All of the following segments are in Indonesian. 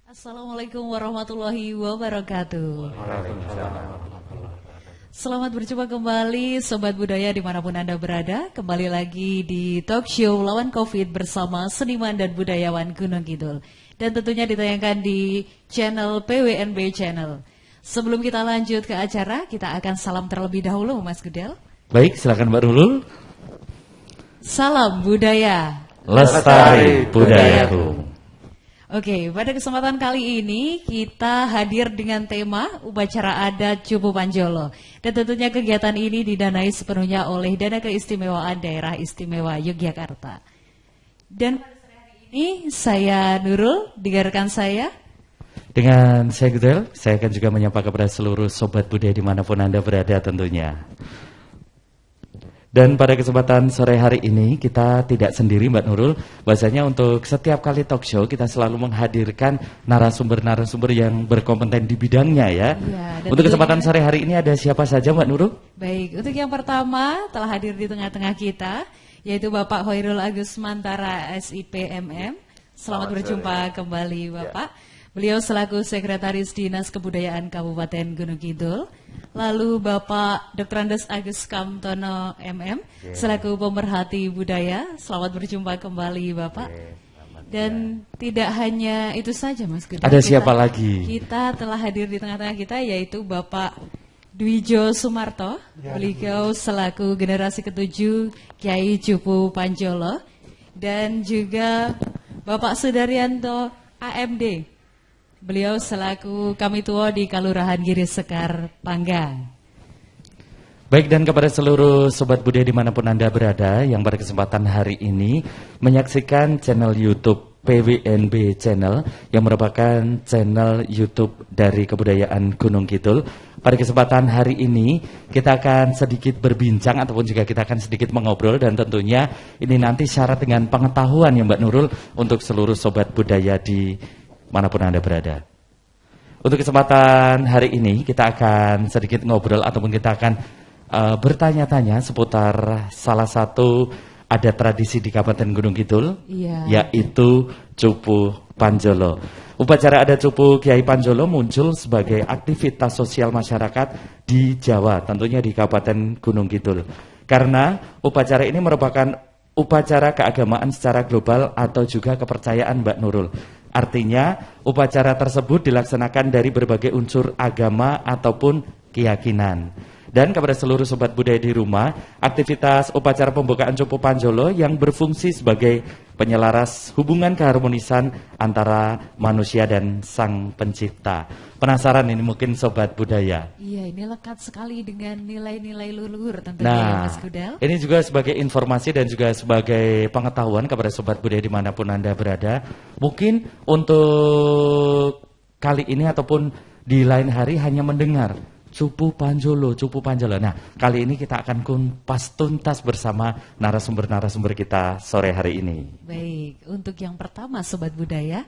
Assalamualaikum warahmatullahi wabarakatuh. Selamat berjumpa kembali Sobat Budaya dimanapun Anda berada. Kembali lagi di talk show Lawan Covid bersama seniman dan budayawan Gunung Kidul. Dan tentunya ditayangkan di channel PWNB Channel. Sebelum kita lanjut ke acara, kita akan salam terlebih dahulu Mas Gudel. Baik, silakan Mbak Nurul. Salam budaya, Lestari budayaku. Oke, pada kesempatan kali ini kita hadir dengan tema upacara adat Cupu Panjolo. Dan tentunya kegiatan ini didanai sepenuhnya oleh Dana Keistimewaan Daerah Istimewa Yogyakarta. Dan pada hari ini saya Nurul, dengarkan saya. Dengan saya Gudel, saya akan juga menyapa kepada seluruh Sobat Budaya dimanapun Anda berada tentunya. Dan pada kesempatan sore hari ini kita tidak sendiri Mbak Nurul. Bahasanya untuk setiap kali talk show kita selalu menghadirkan narasumber-narasumber yang berkompeten di bidangnya ya. Untuk kesempatan sore hari ini ada siapa saja Mbak Nurul? Baik, untuk yang pertama telah hadir di tengah-tengah kita yaitu Bapak Hoirul Agus Mantara SIPMM. Selamat berjumpa kembali Bapak. Beliau selaku Sekretaris Dinas Kebudayaan Kabupaten Gunung Kidul. Lalu Bapak Dr. Andes Agus Kamtono MM selaku Pemerhati Budaya. Selamat berjumpa kembali Bapak. Dan tidak hanya itu saja Mas Gudel. Ada siapa lagi? Kita telah hadir di tengah-tengah kita yaitu Bapak Dwijo Sumarto. Beliau selaku generasi ke-7 Kiai Cupu Panjolo. Dan juga Bapak Sudaryanto AMD. Beliau selaku kami tua di Kalurahan Giri Sekar, Panggang. Baik, dan kepada seluruh Sobat Budaya dimanapun Anda berada yang pada kesempatan hari ini menyaksikan channel YouTube PWNB Channel yang merupakan channel YouTube dari Kebudayaan Gunung Kidul. Pada kesempatan hari ini kita akan sedikit berbincang ataupun juga kita akan sedikit mengobrol dan tentunya ini nanti syarat dengan pengetahuan ya Mbak Nurul untuk seluruh Sobat Budaya di manapun Anda berada. Untuk kesempatan hari ini kita akan sedikit ngobrol ataupun kita akan bertanya-tanya seputar salah satu adat tradisi di Kabupaten Gunung Kidul, yaitu Cupu Panjolo. Upacara adat Cupu Kiai Panjolo muncul sebagai aktivitas sosial masyarakat di Jawa, tentunya di Kabupaten Gunung Kidul. Karena upacara ini merupakan upacara keagamaan secara global atau juga kepercayaan Mbak Nurul. Artinya upacara tersebut dilaksanakan dari berbagai unsur agama ataupun keyakinan. Dan kepada seluruh Sobat Budaya di rumah, aktivitas upacara pembukaan Cupu Panjolo yang berfungsi sebagai penyelaras hubungan keharmonisan antara manusia dan Sang Pencipta. Penasaran ini mungkin Sobat Budaya? Iya, ini lekat sekali dengan nilai-nilai leluhur tentunya Mas Gudel. Ini juga sebagai informasi dan juga sebagai pengetahuan kepada Sobat Budaya dimanapun Anda berada. Mungkin untuk kali ini ataupun di lain hari hanya mendengar Cupu Panjolo, Cupu Panjolo. Nah, kali ini kita akan kupas tuntas bersama narasumber-narasumber kita sore hari ini. Baik, untuk yang pertama Sobat Budaya,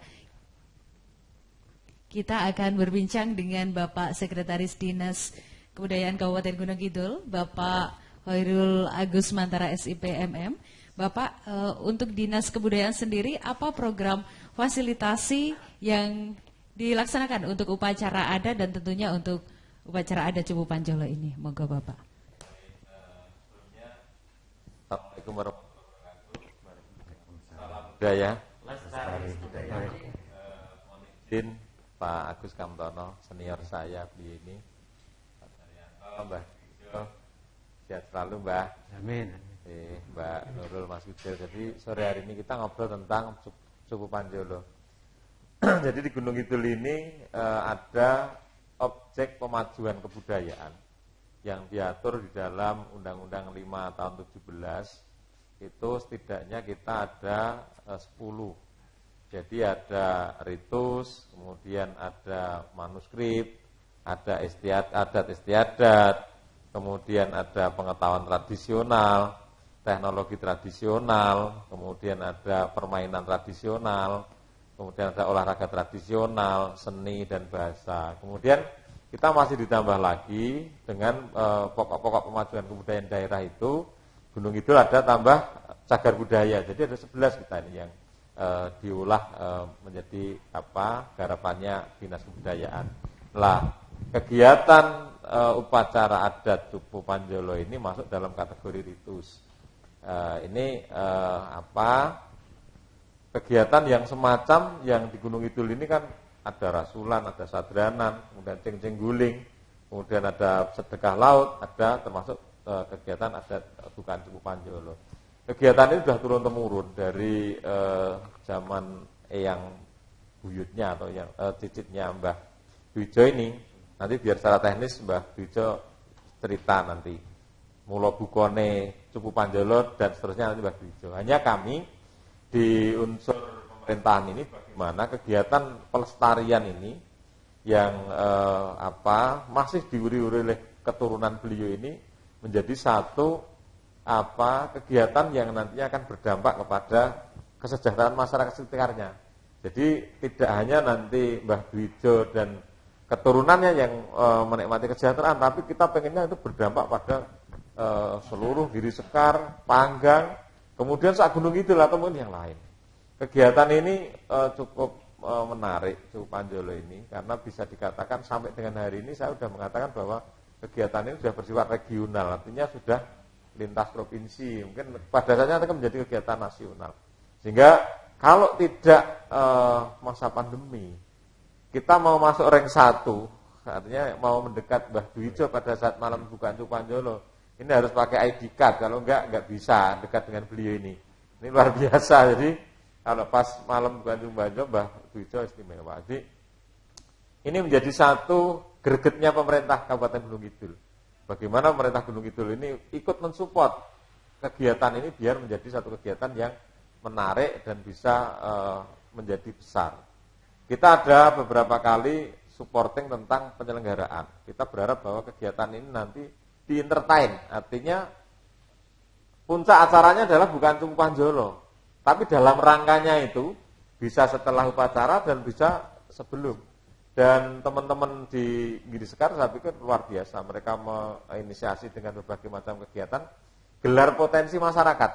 kita akan berbincang dengan Bapak Sekretaris Dinas Kebudayaan Kabupaten Gunung Kidul, Bapak Hoirul Agus Mantara SIPMM. Bapak, untuk Dinas Kebudayaan sendiri, apa program fasilitasi yang dilaksanakan untuk upacara adat dan tentunya untuk upacara adat Cupu Panjolo ini? Moga Bapak. Assalamualaikum warahmatullahi wabarakatuh. Salam budaya. Mohon izin Pak Agus Kamtono, senior saya di ini. Pak Daryanto, Mbak Dijo, sehat selalu Mbak. Amin. Mbak Nurul, Mas Gudel. Jadi sore hari ini kita ngobrol tentang Cupu Panjolo. Jadi di Gunung Kidul ini ada objek pemajuan kebudayaan yang diatur di dalam Undang-Undang 5 tahun 17 itu setidaknya kita ada 10. Jadi ada ritus, kemudian ada manuskrip, ada adat istiadat, kemudian ada pengetahuan tradisional, teknologi tradisional, kemudian ada permainan tradisional, kemudian ada olahraga tradisional, seni dan bahasa. Kemudian kita masih ditambah lagi dengan pokok-pokok pemajuan kebudayaan daerah itu, Gunung Kidul ada tambah cagar budaya. Jadi ada 11 kita ini yang diolah menjadi garapannya Dinas Kebudayaan. Lah, kegiatan upacara adat Cupu Panjolo ini masuk dalam kategori ritus. Ini kegiatan yang semacam yang di Gunung Kidul ini kan ada rasulan, ada sadranan, kemudian ceng-ceng guling, kemudian ada sedekah laut, ada termasuk kegiatan adat bukan Cupu Panjolo. Kegiatan ini sudah turun-temurun dari zaman Eyang buyutnya atau yang cicitnya Mbah Dwijo ini. Nanti biar secara teknis Mbah Dwijo cerita nanti mula bukone Cupu Panjolo dan seterusnya nanti Mbah Dwijo. Hanya kami di unsur pemerintahan ini bagaimana kegiatan pelestarian ini yang masih diuri-uri oleh keturunan beliau ini menjadi satu kegiatan yang nantinya akan berdampak kepada kesejahteraan masyarakat sekitarnya. Jadi tidak hanya nanti Mbah Dwijo dan keturunannya yang menikmati kesejahteraan, tapi kita pengennya itu berdampak pada seluruh Giri Sekar, Panggang, kemudian Sak Gunung Kidul atau mungkin yang lain. Kegiatan ini cukup menarik, Cupu Panjolo ini, karena bisa dikatakan sampai dengan hari ini saya sudah mengatakan bahwa kegiatan ini sudah bersifat regional, artinya sudah lintas provinsi, mungkin pada saatnya akan menjadi kegiatan nasional. Sehingga kalau tidak masa pandemi, kita mau masuk rank 1, artinya mau mendekat Mbah Dwijo pada saat malam bukaan Cupu Panjolo, ini harus pakai ID card, kalau enggak bisa dekat dengan beliau ini. Ini luar biasa, jadi kalau pas malam bukaan Cupu Panjolo, Mbah Dwijo istimewa. Jadi ini menjadi satu gregetnya pemerintah Kabupaten Gunung Kidul. Bagaimana pemerintah Gunung Kidul ini ikut mensupport kegiatan ini biar menjadi satu kegiatan yang menarik dan bisa menjadi besar. Kita ada beberapa kali supporting tentang penyelenggaraan. Kita berharap bahwa kegiatan ini nanti di-entertain. Artinya puncak acaranya adalah bukan Cupu Panjolo, tapi dalam rangkanya itu bisa setelah upacara dan bisa sebelum. Dan teman-teman di Giri Sekar saya pikir luar biasa. Mereka menginisiasi dengan berbagai macam kegiatan, gelar potensi masyarakat.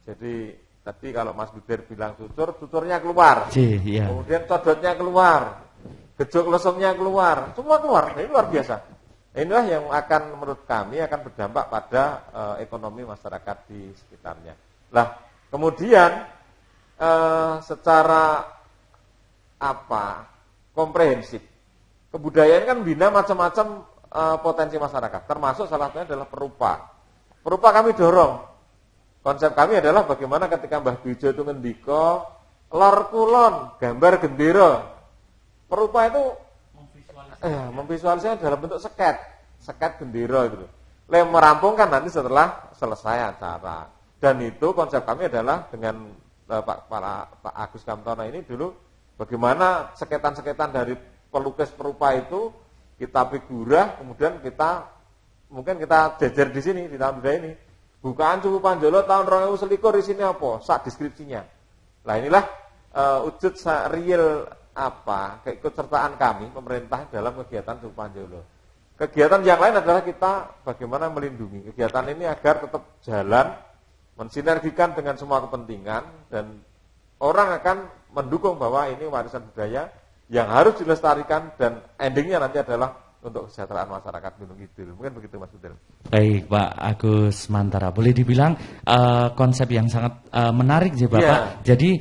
Jadi tadi kalau Mas Budir bilang cucurnya keluar, kemudian codotnya keluar, gejok lesungnya keluar, semua keluar. Ini luar biasa. Inilah yang akan menurut kami akan berdampak pada ekonomi masyarakat di sekitarnya. Lah, kemudian secara komprehensif, kebudayaan kan bina macam-macam potensi masyarakat, termasuk salah satunya adalah perupa. Perupa kami dorong. Konsep kami adalah bagaimana ketika Mbah Dwijo itu ngendika lor kulon gambar gendera. Perupa itu memvisualisasikan dalam bentuk seket gendera gitu. Merampungkan nanti setelah selesai acara. Dan itu konsep kami adalah dengan Pak Agus Kamtono ini dulu bagaimana seketan-seketan dari pelukis perupa itu kita figurah, kemudian kita jejer di sini di tahun budaya ini. Bukaan Cupu Panjolo tahun 2021 di sini apa? Sak deskripsinya. Nah inilah wujud real keikutsertaan kami pemerintah dalam kegiatan Cupu Panjolo. Kegiatan yang lain adalah kita bagaimana melindungi kegiatan ini agar tetap jalan, mensinergikan dengan semua kepentingan dan orang akan mendukung bahwa ini warisan budaya yang harus dilestarikan dan endingnya nanti adalah untuk kesejahteraan masyarakat Gunung Kidul. Mungkin begitu Mas Budil. Baik Pak Agus Mantara, boleh dibilang konsep yang sangat menarik ya Bapak. Yeah. Jadi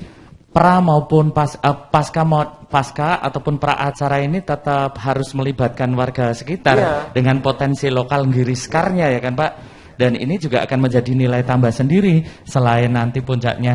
pra maupun pasca ataupun pra acara ini tetap harus melibatkan warga sekitar dengan potensi lokal Giri Sekarnya ya kan Pak. Dan ini juga akan menjadi nilai tambah sendiri selain nanti puncaknya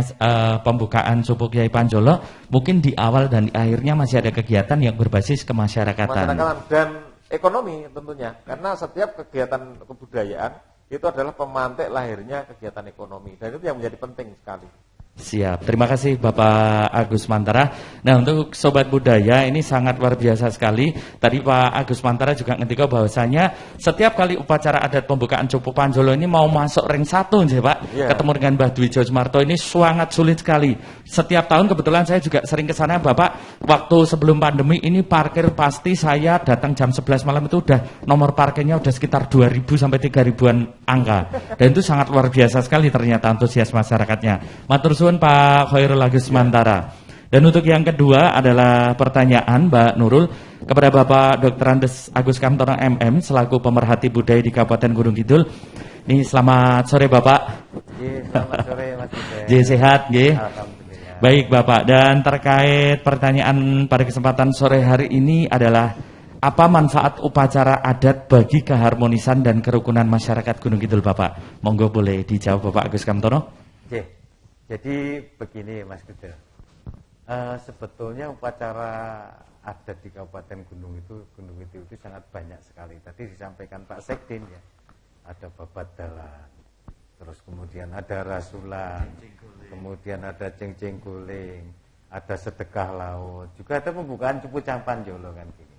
pembukaan Cupu Kyai Panjolo, mungkin di awal dan di akhirnya masih ada kegiatan yang berbasis kemasyarakatan. Dan ekonomi tentunya, karena setiap kegiatan kebudayaan itu adalah pemantik lahirnya kegiatan ekonomi dan itu yang menjadi penting sekali. Siap, terima kasih Bapak Agus Mantara. Nah untuk Sobat Budaya ini sangat luar biasa sekali. Tadi Pak Agus Mantara juga ngetika bahwasanya setiap kali upacara adat pembukaan Cupu Panjolo ini mau masuk ring 1 ya Pak, ketemu dengan Mbah Dwijo Sumarto ini sangat sulit sekali. Setiap tahun kebetulan saya juga sering ke sana Bapak. Waktu sebelum pandemi ini parkir pasti saya datang jam 11 malam itu udah nomor parkirnya udah sekitar 2.000 sampai 3.000-an angka. Dan itu sangat luar biasa sekali ternyata antusias masyarakatnya. Matur suwun Pak Khairul Agus Mantara. Dan untuk yang kedua adalah pertanyaan Mbak Nurul kepada Bapak Dr. Andes Agus Kamtono MM selaku pemerhati budaya di Kabupaten Gunung Kidul. Ini selamat sore Bapak. Selamat sore Mas Budet. Sehat nggih. Alhamdulillah. Baik Bapak, dan terkait pertanyaan pada kesempatan sore hari ini adalah apa manfaat upacara adat bagi keharmonisan dan kerukunan masyarakat Gunung Kidul Bapak? Monggo boleh dijawab Bapak Agus Kamtono. Jadi begini Mas Budet. Sebetulnya upacara adat di Kabupaten Gunung Kidul itu sangat banyak sekali. Tadi disampaikan Pak Sekdin ya, ada babat dalan, terus kemudian ada rasulan, kemudian ada cengceng guling, ada sedekah laut, juga ada pembukaan cupu campan jolo kan gini.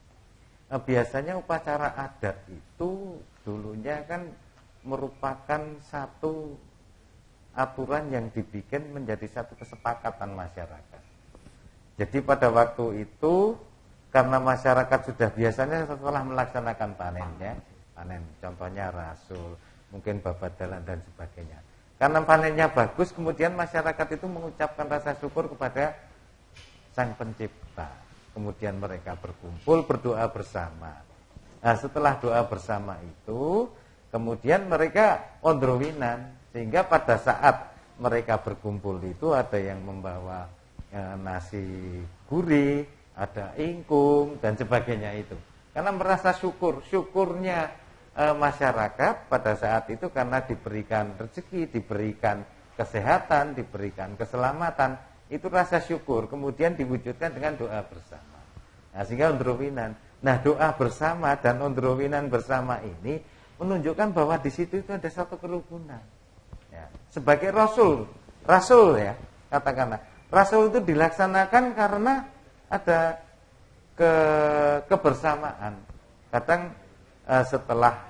Biasanya upacara adat itu dulunya kan merupakan satu aturan yang dibikin menjadi satu kesepakatan masyarakat. Jadi pada waktu itu karena masyarakat sudah biasanya setelah melaksanakan panen contohnya rasul, mungkin babat dalan dan sebagainya. Karena panennya bagus, kemudian masyarakat itu mengucapkan rasa syukur kepada Sang Pencipta. Kemudian mereka berkumpul berdoa bersama. Nah, setelah doa bersama itu, kemudian mereka ondrowinan, sehingga pada saat mereka berkumpul itu ada yang membawa nasi gurih, ada ingkung dan sebagainya itu. Karena merasa syukurnya masyarakat pada saat itu karena diberikan rezeki, diberikan kesehatan, diberikan keselamatan, itu rasa syukur kemudian diwujudkan dengan doa bersama. Nah, sehingga ondrowinan. Nah, doa bersama dan ondrowinan bersama ini menunjukkan bahwa di situ itu ada satu kerukunan. Ya, sebagai rasul ya, katakanlah. Rasul itu dilaksanakan karena ada kebersamaan. Kadang setelah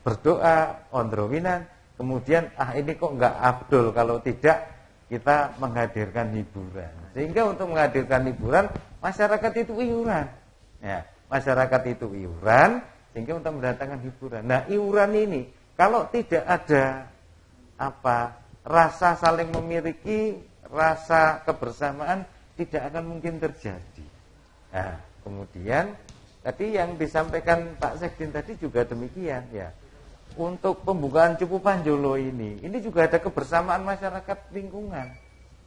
berdoa ondrowinan, kemudian ini kok enggak afdol kalau tidak kita menghadirkan hiburan. Sehingga untuk menghadirkan hiburan masyarakat itu iuran. Ya, masyarakat itu iuran sehingga untuk mendatangkan hiburan. Nah, iuran ini kalau tidak ada rasa saling memiliki, rasa kebersamaan tidak akan mungkin terjadi. Nah, kemudian tadi yang disampaikan Pak Sekdin tadi juga demikian ya. Untuk pembukaan Cupu Panjolo ini juga ada kebersamaan masyarakat lingkungan.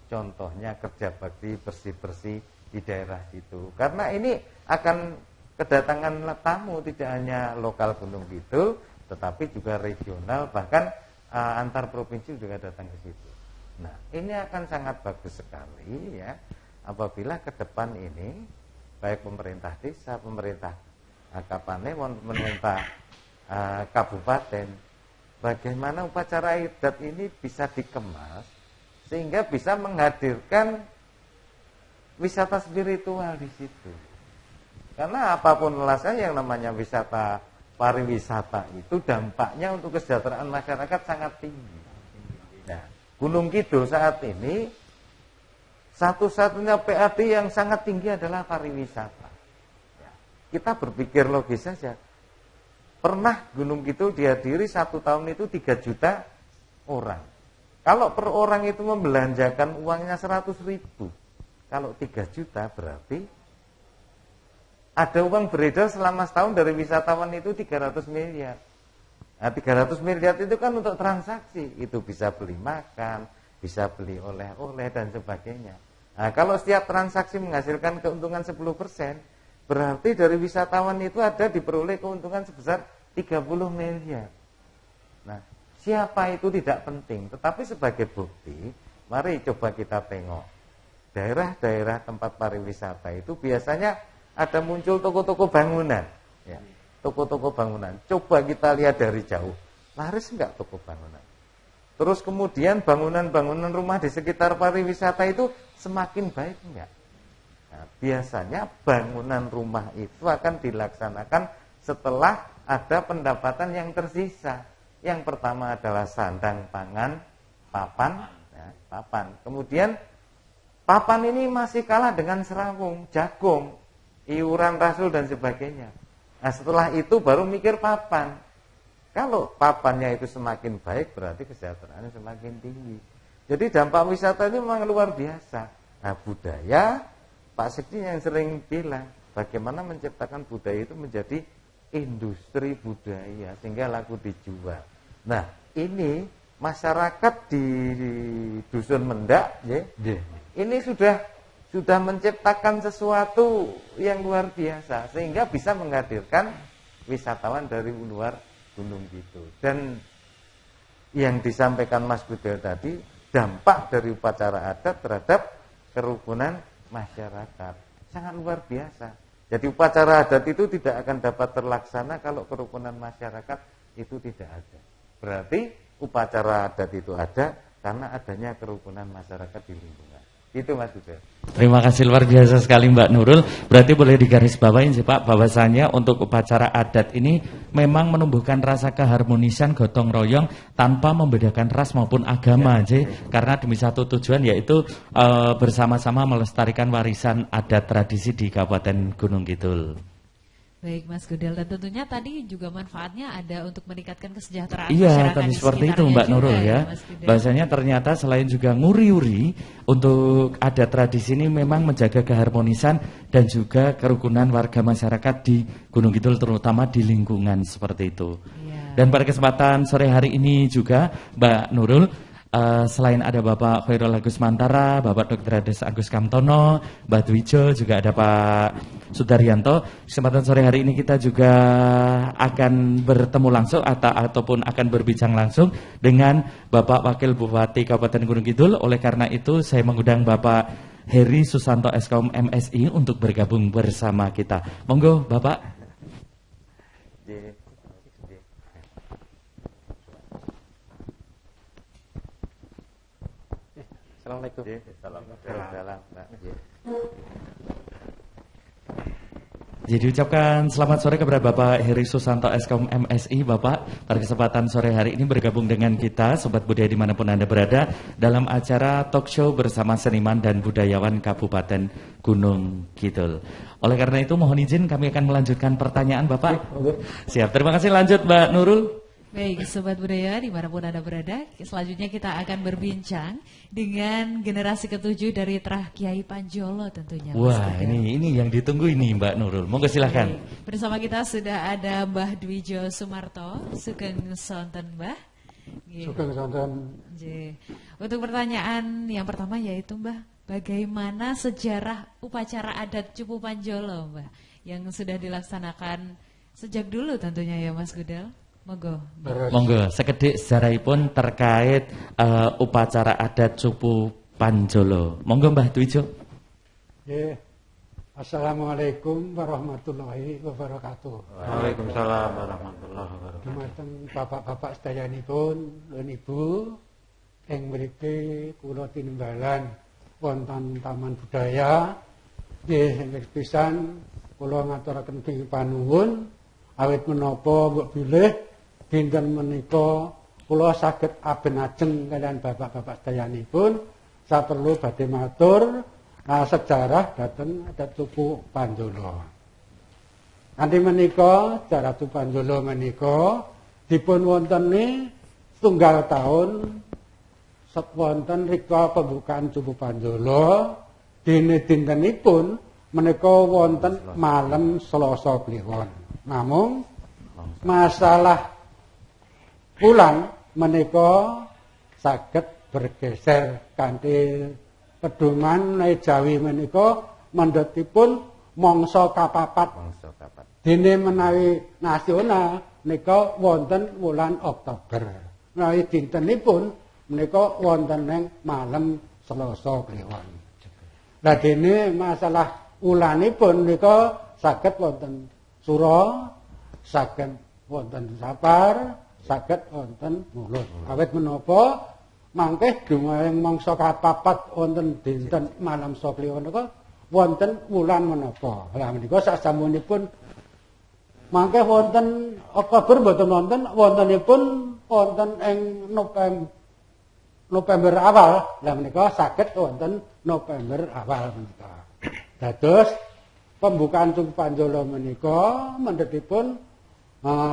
Contohnya kerja bakti bersih-bersih di daerah situ. Karena ini akan kedatangan tamu tidak hanya lokal Gunung Kidul, tetapi juga regional, bahkan antar provinsi juga datang ke situ. Nah, ini akan sangat bagus sekali ya apabila ke depan ini baik pemerintah desa, pemerintah Kabupaten, pemerintah kabupaten, bagaimana upacara adat ini bisa dikemas sehingga bisa menghadirkan wisata spiritual di situ. Karena apapun alasannya yang namanya wisata pariwisata itu dampaknya untuk kesejahteraan masyarakat sangat tinggi. Nah, Gunung Kidul saat ini satu-satunya PAD yang sangat tinggi adalah pariwisata. Kita berpikir logis saja. Pernah Gunung Kidul dihadiri 1 tahun itu 3 juta orang. Kalau per orang itu membelanjakan uangnya 100.000. Kalau 3 juta berarti ada uang beredar selama setahun dari wisatawan itu 300 miliar. Nah, 300 miliar itu kan untuk transaksi. Itu bisa beli makan, bisa beli oleh-oleh dan sebagainya. Nah, kalau setiap transaksi menghasilkan keuntungan 10%, berarti dari wisatawan itu ada diperoleh keuntungan sebesar 30 miliar. Nah, siapa itu tidak penting, tetapi sebagai bukti, mari coba kita tengok. Daerah-daerah tempat pariwisata itu biasanya ada muncul toko-toko bangunan. Ya, toko-toko bangunan. Coba kita lihat dari jauh, laris enggak toko bangunan? Terus kemudian bangunan-bangunan rumah di sekitar pariwisata itu semakin baik enggak? Nah, biasanya bangunan rumah itu akan dilaksanakan setelah ada pendapatan yang tersisa. Yang pertama adalah sandang, pangan, papan. Ya, papan. Kemudian papan ini masih kalah dengan serawung, jagung, iuran rasul dan sebagainya. Nah, setelah itu baru mikir papan. Kalau papannya itu semakin baik berarti kesejahteraannya semakin tinggi. Jadi dampak wisata ini memang luar biasa. Nah, budaya, Pak Sekdi yang sering bilang, bagaimana menciptakan budaya itu menjadi industri budaya sehingga laku dijual. Nah, ini masyarakat di Dusun Mendak, ini sudah menciptakan sesuatu yang luar biasa sehingga bisa menghadirkan wisatawan dari luar Gunung Kidul. Dan yang disampaikan Mas Budel tadi, dampak dari upacara adat terhadap kerukunan masyarakat sangat luar biasa. Jadi upacara adat itu tidak akan dapat terlaksana kalau kerukunan masyarakat itu tidak ada. Berarti upacara adat itu ada karena adanya kerukunan masyarakat di lingkungan. Itu Mas Budel. Terima kasih luar biasa sekali Mbak Nurul. Berarti boleh digarisbawahi sih Pak, bahwasanya untuk upacara adat ini memang menumbuhkan rasa keharmonisan gotong royong tanpa membedakan ras maupun agama aja. Karena demi satu tujuan, yaitu bersama-sama melestarikan warisan adat tradisi di Kabupaten Gunung Kidul. Baik Mas Gudel, dan tentunya tadi juga manfaatnya ada untuk meningkatkan kesejahteraan iya, masyarakat. Iya, tadi seperti itu Mbak Nurul ya. Bahasanya ternyata selain juga nguri-uri, untuk adat tradisi ini memang menjaga keharmonisan dan juga kerukunan warga masyarakat di Gunung Kidul, terutama di lingkungan seperti itu. Iya. Dan pada kesempatan sore hari ini juga Mbak Nurul, selain ada Bapak Khairul Agus Mantara, Bapak Dr. Ades Agus Kamtono, Mbak Dwijo, juga ada Pak Sudaryanto. Kesempatan sore hari ini kita juga akan bertemu langsung ataupun akan berbincang langsung dengan Bapak Wakil Bupati Kabupaten Gunung Kidul. Oleh karena itu saya mengundang Bapak Heri Susanto SKM MSI untuk bergabung bersama kita. Monggo Bapak. Assalamualaikum. Jadi ucapkan selamat sore kepada Bapak Heri Susanto SKM MSI. Bapak pada kesempatan sore hari ini bergabung dengan kita Sobat Budaya dimanapun Anda berada dalam acara talk show bersama seniman dan budayawan Kabupaten Gunung Kidul. Oleh karena itu mohon izin kami akan melanjutkan pertanyaan Bapak. Siap, terima kasih. Lanjut Mbak Nurul. Baik, Sobat Budaya dimanapun Anda berada, selanjutnya kita akan berbincang dengan generasi ketujuh dari Trah Kiai Panjolo tentunya. Wah, ini yang ditunggu ini Mbak Nurul. Monggo silakan. Baik, bersama kita sudah ada Mbah Dwijo Sumarto, Sugeng Sonten Mbah. Sugeng Sonten. Untuk pertanyaan yang pertama yaitu Mbah, bagaimana sejarah upacara adat Cupu Panjolo Mbah yang sudah dilaksanakan sejak dulu tentunya ya Mas Gudel? Monggo, sekedhik sejarahipun terkait upacara adat Cupu Panjolo. Monggo Mbah Dwijo. Assalamualaikum warahmatullahi wabarakatuh. Waalaikumsalam warahmatullahi wabarakatuh. Dumateng bapak-bapak sedayanipun lan ibu ing mriki kula tinimbalan wonten Taman Budaya. Nggih, pisan kula ngaturaken panuwun awit menapa mbok bilih dinten menika kula saged aben-ajeng kalian bapak-bapak sedayanipun saperlu badhe matur sejarah dhateng adat Cupu Panjolo. Kanthi menika sejarah Cupu Panjolo menika dipun wonteni setunggal taun wonten rika pembukaan Cupu Panjolo dene dintenipun menika wonten malem Selasa kliwon. Namung masalah bulan menika saged bergeser kanthi pedoman Jawi menika mendhetipun mangsa kapapat. Dene menawi nasional menika wonten wulan Oktober. Menawi dintenipun menika wonten ing malem Selasa kliwon. Lah dene masalah wulanipun menika saged wonten Sura, saged wonten Sapar, saged wonten Mulud. Awit menapa mangke dumaring mangsa kapapat wonten dinten malam Kliwon menika wonten wulan menapa. Lah menika sasampunipun mangke wonten Oktober mboten wontenipun wonten ing November awal. Lah menika saged wonten November awal menika. Dados pembukaan Cupu Panjolo menika mendhetipun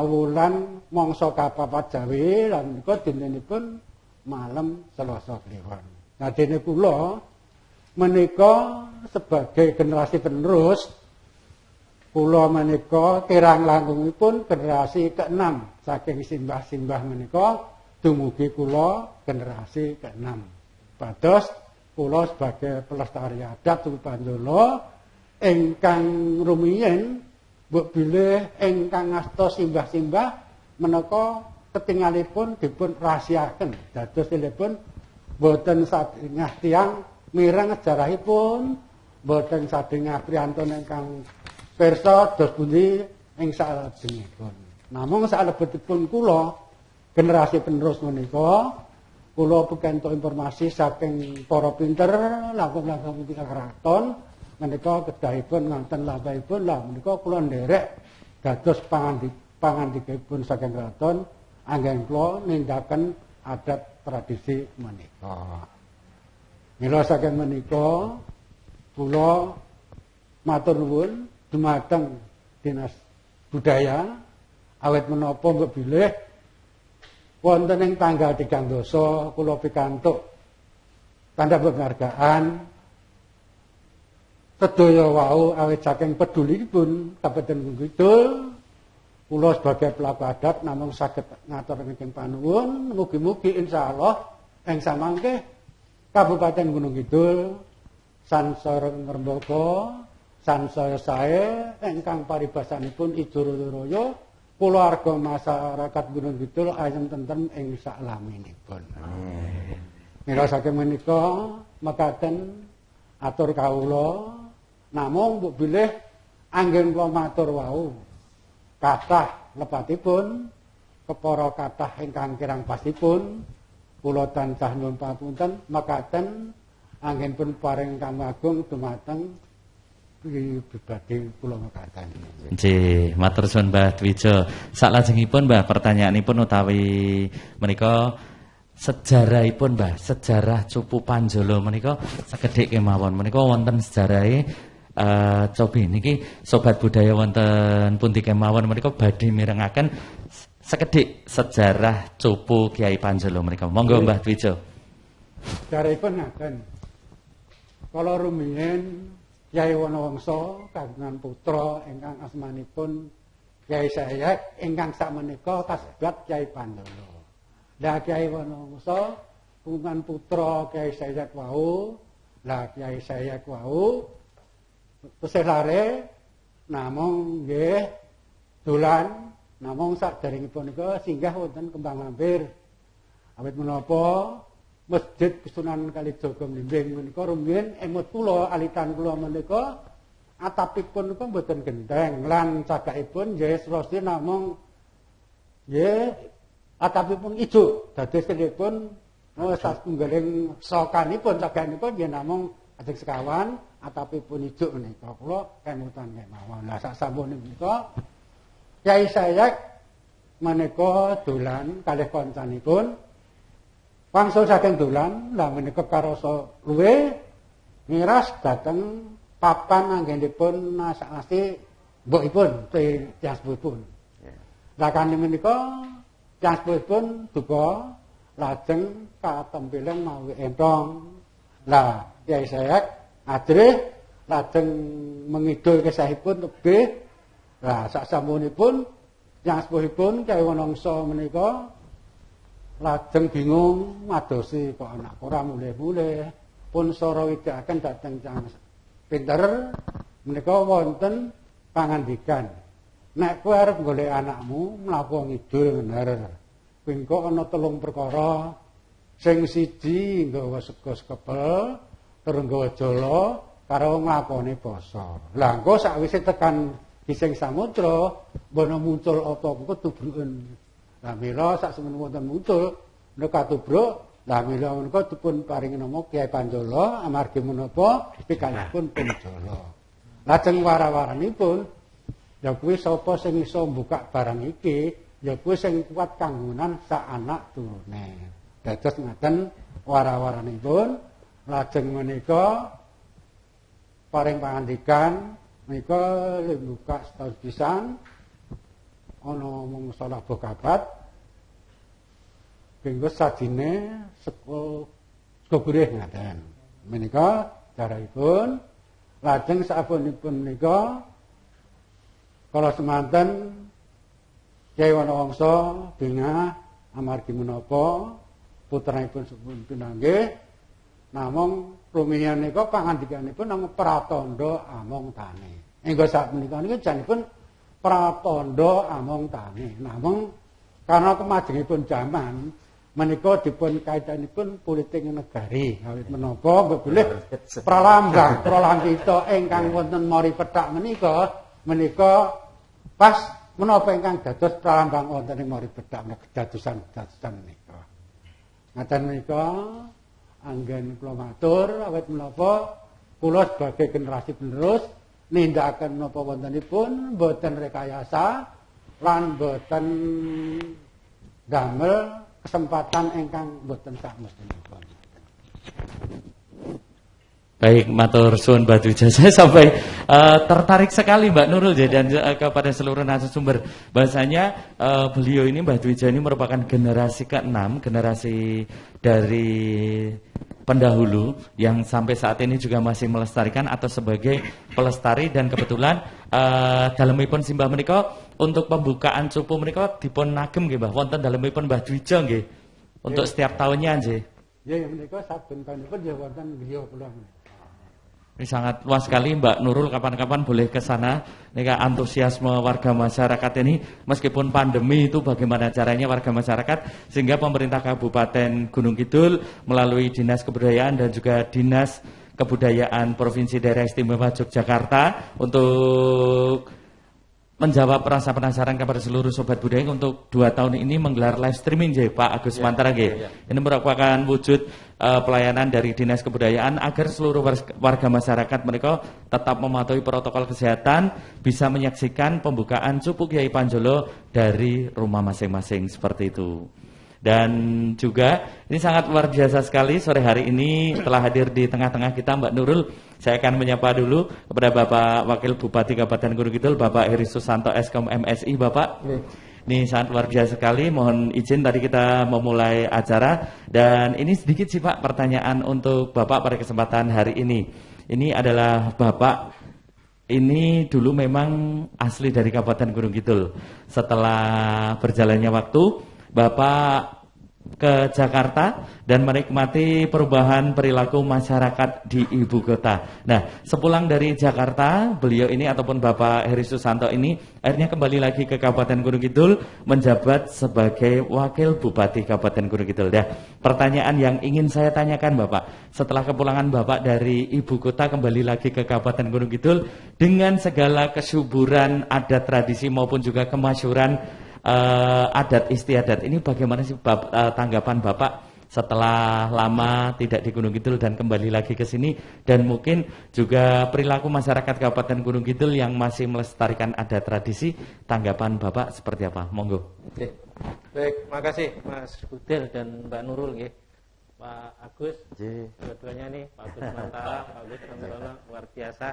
wulan mangsa kapapat Jawi lan menika dintenipun malam Selasa kliwon. Nah dene kula menika sebagai generasi penerus kula menika kirang langkungipun generasi ke-6 saking simbah-simbah menika dumugi kula generasi ke-6. Pados kula sebagai pelestari adat suku Panjolo ingkang rumiyin mbok bilih ingkang ngasta simbah-simbah menika ketingalipun dipun rahasiaken. Dados tilipun boten sadengah tiyang mireng sejarahipun, boten sadengah priyantun ingkang pirsa dos pundi ing salajengipun. Namung salebetipun kula generasi penerus menika kula pikantuk informasi saking para pinter langkung-langkung tingkah keraton menika kedahipun ngonten lampahipun lah menika kula nderek dados pangandikipun saking keraton anggen kula nindakaken adat tradisi menika. Mila saking menika kula matur nuwun dumateng Dinas Budaya awit menapa mbok bilih wonten ing tanggal 3 dosa kula pikantuk tanda penghargaan sedaya wau awit saking pedulipun Kabupaten Gunung Kidul kula sebagai pelaku adat namung saged ngaturaken panuwun mugi-mugi insyaallah ing samangke Kabupaten Gunung Kidul sansaya ngrembaka sansaya sae ingkang paribasanipun Idul kulawarga masyarakat Gunung Kidul ayem tentrem ing saklaminipun. Mila saking menika mekaten atur kawula namung mbok bilih anggen kula matur wau kathah lepatipun kepara kathah ingkang kirang pasipun kula tansah nuwun pamunten mekaten anggenipun paring kamagung dumateng pribadi kula mekaten. Nggih, matur suwun Mbah Dwijo. Saklajengipun Mbah pertanyaanipun utawi menika sejarahipun Mbah, sejarah Cupu Panjolo menika sekedhik kemawon. Menika wonten sejarahe cobi niki sobat budaya wonten pundi kemawon menika badhe mirengaken sekedhik sejarah Cupu Kiai Panjolo menika. Monggo Mbah Dwijo. Sejarahipun ngaten. Kala rumiyin Kyai Wanawangsa kagungan putra ingkang asmanipun Kyai Sayek ingkang sakmenika kasebat Kyai Panjolo. Lah Kyai Wanawangsa kagungan putra Kyai Sayek wau, lah Kyai Sayek wau tesih lare namung nggih dolan namung saderengipun nika singgah wonten Kembang Lampir. Awit menapa Masjid Sunan Kalijaga Mlimbing menika rumiyin emut kula alitan kula menika atapipun niku mboten genteng lan cagakipun nggih srasi namung nggih atapipun ijo dados tilipun satunggaling sokanipun cagakipun nggih namung ajeng sekawan atapipun ijo menika kula kemutan kemawon. Lah sak sampun menika Kyai Sayek menika dolan kalih kancanipun wangsul saking dolan, lah menika karasa luwe miras dhateng papan anggenipun nasak-nasi mbokipun, tiyang sepuhipun. Lah kanthi menika tiyang sepuhipun duka lajeng katempilen mawi entong. Lah Kyai Sayek ajrih lajeng mengidul kesahipun tebih. Lah saksampunipun tiyang sepuhipun Kyai Wanawangsa menika lajeng bingung madosi kok anak ora mulih-mulih pun sora widhaken dhateng tiyang pinter menika wonten pangandikan nek kowe arep golek anakmu mlaku ngidul bener kuwi kok ana 3 perkara sing siji nggawa sega kepel terus nggawa jala karo nglakoni poso lah engko sakwise tekan Gising Samudra bono muncul apa engko tubruken. Lah mila sak semen wonten muncul nek katubruk, lah mila menika dipun paringi nama Kyai Panjolo amargi menapa pikanipun Panjolo. Lajeng wara-waranipun ya kuwi sapa sing iso mbukak barang iki, ya kuwi sing kuat kanggonan sak anak turune. Dados ngaten wara-waranipun lajeng menika paring pangandikan menika buka setahun pisan ana mung salah bokabat kenggo sajine seko gurih ngaten. Menika caripun lajeng sapunipun menika kala semanten Kyai Wanawangsa bingah amargi menapa putranipun sampun pinanggih namung rumiyin nika pangandikanipun namung pratandha among tani. Engko sapunika niki janipun pratandha among tani. Namung karena kemajengipun zaman menika dipun kaitanipun politik negari. Awit menapa bilih pralambang kita ingkang wonten mari pethak menika pas menapa ingkang dados pralambang wonten ing mari pethak kedadosan menika. Ngaten menika anggen kula matur awit menapa kula sebagai generasi penerus nindakaken menapa wontenipun boten rekayasa lan boten damel kesempatan ingkang boten sak mestinipun. Baik, matur suwun Mbak Dwija. Saya sampai tertarik sekali Mbak Nurul dan kepada seluruh narasumber. Bahasanya beliau ini Mbak Dwija ini merupakan generasi ke-6, generasi dari pendahulu yang sampai saat ini juga masih melestarikan atau sebagai pelestari, dan kebetulan dalemipun simbah menika untuk pembukaan cupu menika dipun ngagem nggih Mbah wonten dalemipun Mbah Dwija nggih untuk setiap tahunnya nggih. Ya menika saben tahunipun ya wonten griya kula. Ini sangat luas sekali Mbak Nurul, kapan-kapan boleh ke sana. Nika antusiasme warga masyarakat ini meskipun pandemi itu bagaimana caranya warga masyarakat sehingga pemerintah Kabupaten Gunung Kidul melalui Dinas Kebudayaan dan juga Dinas Kebudayaan Provinsi Daerah Istimewa Yogyakarta untuk menjawab rasa penasaran kepada seluruh sobat budaya untuk 2 tahun ini menggelar live streaming Pak Agus Mantara Ini merupakan wujud pelayanan dari Dinas Kebudayaan agar seluruh warga masyarakat mereka tetap mematuhi protokol kesehatan, bisa menyaksikan pembukaan cupu Kyai Panjolo dari rumah masing-masing seperti itu. Dan juga ini sangat luar biasa sekali sore hari ini telah hadir di tengah-tengah kita Mbak Nurul. Saya akan menyapa dulu kepada Bapak Wakil Bupati Kabupaten Gunung Kidul, Bapak Heri Susanto Eskom MSI, Bapak. Ini sangat luar biasa sekali. Mohon izin tadi kita memulai acara dan ini sedikit sih Pak pertanyaan untuk Bapak pada kesempatan hari ini. Ini adalah Bapak ini dulu memang asli dari Kabupaten Gunung Kidul. Setelah berjalannya waktu, Bapak ke Jakarta dan menikmati perubahan perilaku masyarakat di ibu kota. Nah, sepulang dari Jakarta, beliau ini ataupun Bapak Heri Susanto ini akhirnya kembali lagi ke Kabupaten Gunung Kidul menjabat sebagai Wakil Bupati Kabupaten Gunung Kidul. Nah, pertanyaan yang ingin saya tanyakan Bapak, setelah kepulangan Bapak dari ibu kota kembali lagi ke Kabupaten Gunung Kidul dengan segala kesuburan adat tradisi maupun juga kemasyhuran adat istiadat ini, bagaimana sih tanggapan Bapak setelah lama tidak di Gunung Kidul dan kembali lagi ke sini, dan mungkin juga perilaku masyarakat Kabupaten Gunung Kidul yang masih melestarikan adat tradisi, tanggapan Bapak seperti apa? Monggo. Oke. Baik, makasih Mas Budel dan Mbak Nurul nggih. Pak Agus, dua-duanya nih, Pak Agus Mantara, Pak Agus Mantara, luar biasa.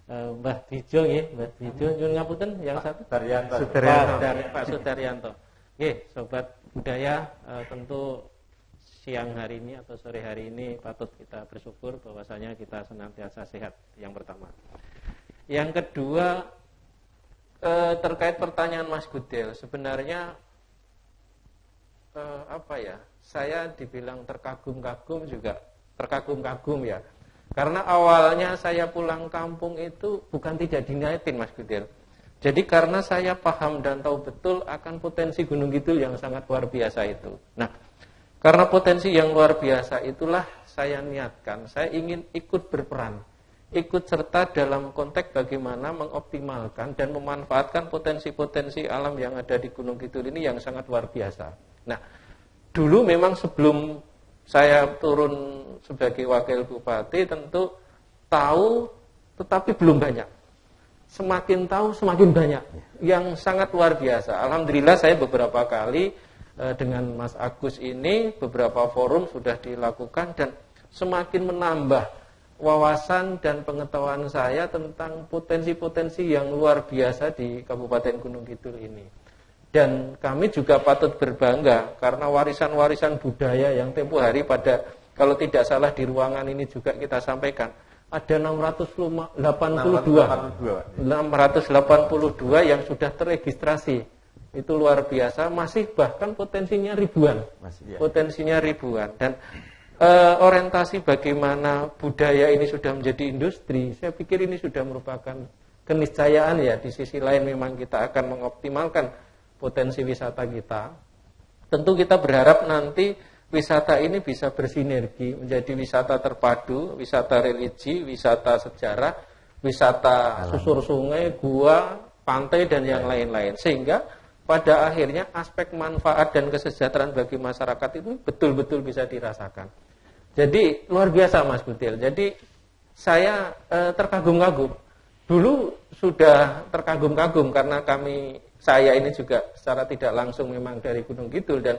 Mbah Dwijo nggih, Mbah Dwijo nyuwun ngapunten yang satu Pak Sudaryanto. Nggih, sobat budaya, tentu siang hari ini atau sore hari ini patut kita bersyukur bahwasanya kita senantiasa sehat, yang pertama. Yang kedua, terkait pertanyaan Mas Budel, sebenarnya saya dibilang terkagum-kagum juga terkagum-kagum ya. Karena awalnya saya pulang kampung itu bukan tidak diniatin Mas Budel. Jadi karena saya paham dan tahu betul akan potensi Gunung Kidul yang sangat luar biasa itu. Nah, karena potensi yang luar biasa itulah saya niatkan, saya ingin ikut berperan, ikut serta dalam konteks bagaimana mengoptimalkan dan memanfaatkan potensi-potensi alam yang ada di Gunung Kidul ini yang sangat luar biasa. Nah, dulu memang sebelum saya turun sebagai wakil bupati tentu tahu tetapi belum banyak. Semakin tahu semakin banyak, yang sangat luar biasa. Alhamdulillah saya beberapa kali dengan Mas Agus ini beberapa forum sudah dilakukan dan semakin menambah wawasan dan pengetahuan saya tentang potensi-potensi yang luar biasa di Kabupaten Gunung Kidul ini. Dan kami juga patut berbangga karena warisan-warisan budaya yang tempo hari pada, kalau tidak salah di ruangan ini juga kita sampaikan, ada 682 yang sudah terregistrasi. Itu luar biasa, masih bahkan potensinya ribuan. Potensinya ribuan. Dan orientasi bagaimana budaya ini sudah menjadi industri, saya pikir ini sudah merupakan keniscayaan ya. Di sisi lain memang kita akan mengoptimalkan potensi wisata kita. Tentu kita berharap nanti wisata ini bisa bersinergi menjadi wisata terpadu, wisata religi, wisata sejarah, wisata susur sungai, gua, pantai dan yang lain-lain. Sehingga pada akhirnya aspek manfaat dan kesejahteraan bagi masyarakat itu betul-betul bisa dirasakan. Jadi luar biasa Mas Butil. Jadi saya terkagum-kagum. Dulu sudah terkagum-kagum karena saya ini juga secara tidak langsung memang dari Gunung Kidul, dan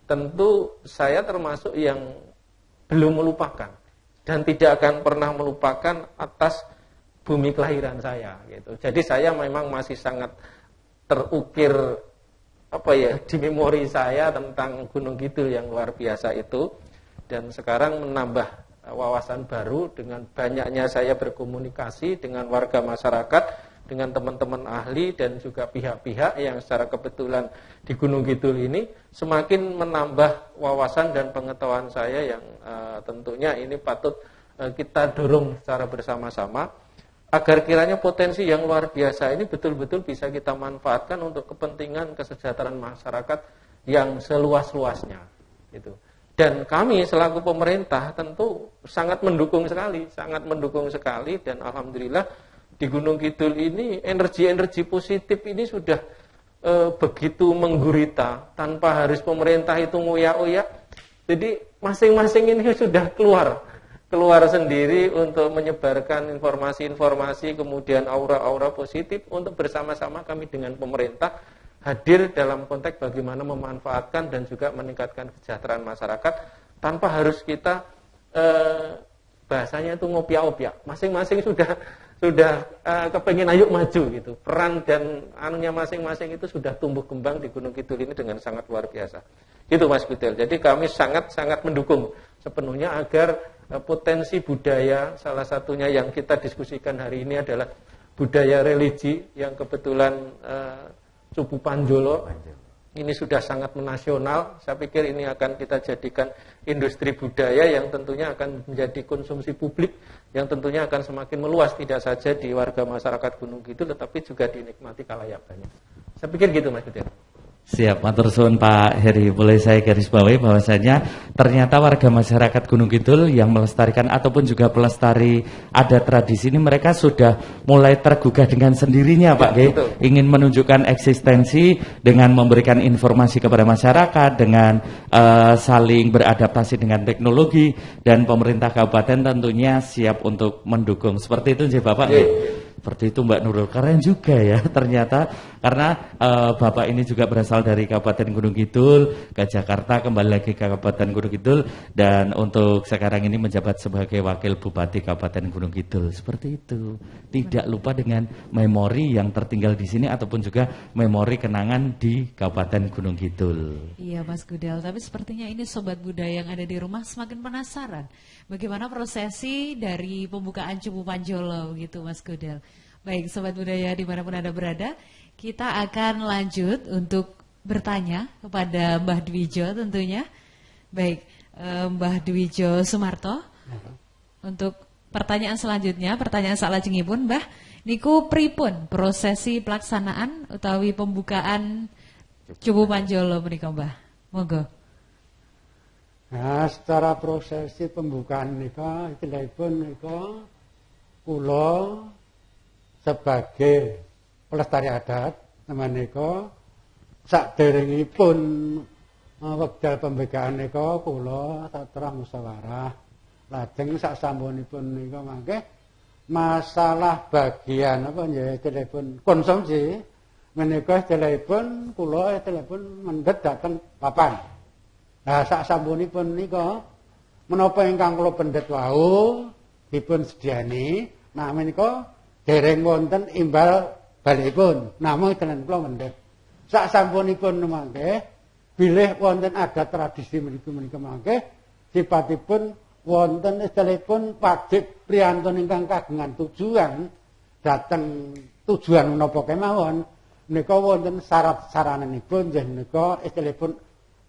tentu saya termasuk yang belum melupakan dan tidak akan pernah melupakan atas bumi kelahiran saya gitu. Jadi saya memang masih sangat terukir di memori saya tentang Gunung Kidul yang luar biasa itu, dan sekarang menambah wawasan baru dengan banyaknya saya berkomunikasi dengan warga masyarakat, dengan teman-teman ahli dan juga pihak-pihak yang secara kebetulan di Gunung Kidul ini semakin menambah wawasan dan pengetahuan saya yang tentunya ini patut kita dorong secara bersama-sama agar kiranya potensi yang luar biasa ini betul-betul bisa kita manfaatkan untuk kepentingan kesejahteraan masyarakat yang seluas-luasnya gitu. Dan kami selaku pemerintah tentu sangat mendukung sekali dan alhamdulillah di Gunung Kidul ini energi-energi positif ini sudah begitu menggurita tanpa harus pemerintah itu ngoyak-oyak. Jadi masing-masing ini sudah keluar sendiri untuk menyebarkan informasi-informasi, kemudian aura-aura positif untuk bersama-sama kami dengan pemerintah hadir dalam konteks bagaimana memanfaatkan dan juga meningkatkan kesejahteraan masyarakat tanpa harus kita bahasanya itu ngopiak-opiak. Masing-masing sudah kepengen ayo maju gitu. Peran dan anunya masing-masing itu sudah tumbuh kembang di Gunung Kidul ini dengan sangat luar biasa. Gitu Mas Butil. Jadi kami sangat mendukung sepenuhnya agar potensi budaya, salah satunya yang kita diskusikan hari ini adalah budaya religi yang kebetulan Suku Panjolo ini sudah sangat menasional. Saya pikir ini akan kita jadikan industri budaya yang tentunya akan menjadi konsumsi publik, yang tentunya akan semakin meluas tidak saja di warga masyarakat Gunung Kidul tetapi juga dinikmati khalayak banyak. Saya pikir gitu Mas Butil. Siap, matur suwun Pak Heri. Boleh saya garis bawahi bahwasanya ternyata warga masyarakat Gunung Kidul yang melestarikan ataupun juga pelestari adat tradisi ini mereka sudah mulai tergugah dengan sendirinya Pak G. Ingin menunjukkan eksistensi dengan memberikan informasi kepada masyarakat, dengan saling beradaptasi dengan teknologi, dan pemerintah kabupaten tentunya siap untuk mendukung. Seperti itu Bapak. Seperti itu Mbak Nurul, keren juga ya ternyata karena Bapak ini juga berasal dari Kabupaten Gunung Kidul ke Jakarta, kembali lagi ke Kabupaten Gunung Kidul, dan untuk sekarang ini menjabat sebagai Wakil Bupati Kabupaten Gunung Kidul. Seperti itu, tidak lupa dengan memori yang tertinggal di sini ataupun juga memori kenangan di Kabupaten Gunung Kidul. Iya Mas Gudel, tapi sepertinya ini Sobat Budaya yang ada di rumah semakin penasaran bagaimana prosesi dari pembukaan Cupu Panjolo gitu Mas Gudel. Baik Sobat Budaya dimanapun Anda berada, kita akan lanjut untuk bertanya kepada Mbah Dwijo tentunya. Baik, Mbah Dwijo Sumarto, untuk pertanyaan selanjutnya, pertanyaan salajengipun Mbah, niku pripun prosesi pelaksanaan utawi pembukaan Cupu Panjolo menika Mbah? Monggo. Nah, secara prosesi pembukaan nika itilahipun nika kula sebagai pelestari adat menika saderengipun wekdal pembukaan nika kula tatrah musyawarah. Lajeng sasampunipun nika mangke masalah bagian apa nggih telepon konsumsi menika telepon kula telepon mendhet dhateng papan. Nah sasampunipun nika menapa ingkang kula pendet wau dipun sediani, nah menika dereng wonten imbal balikipun namung tenen kula mendhet. sak sampunipun mangke bilih wonten adat tradisi menika mangke sipatipun wonten istilahipun wajib priyantun ingkang kagungan tujuan dhateng tujuan menapa kemawon menika wonten syarat-syaranipun nggih menika istilahipun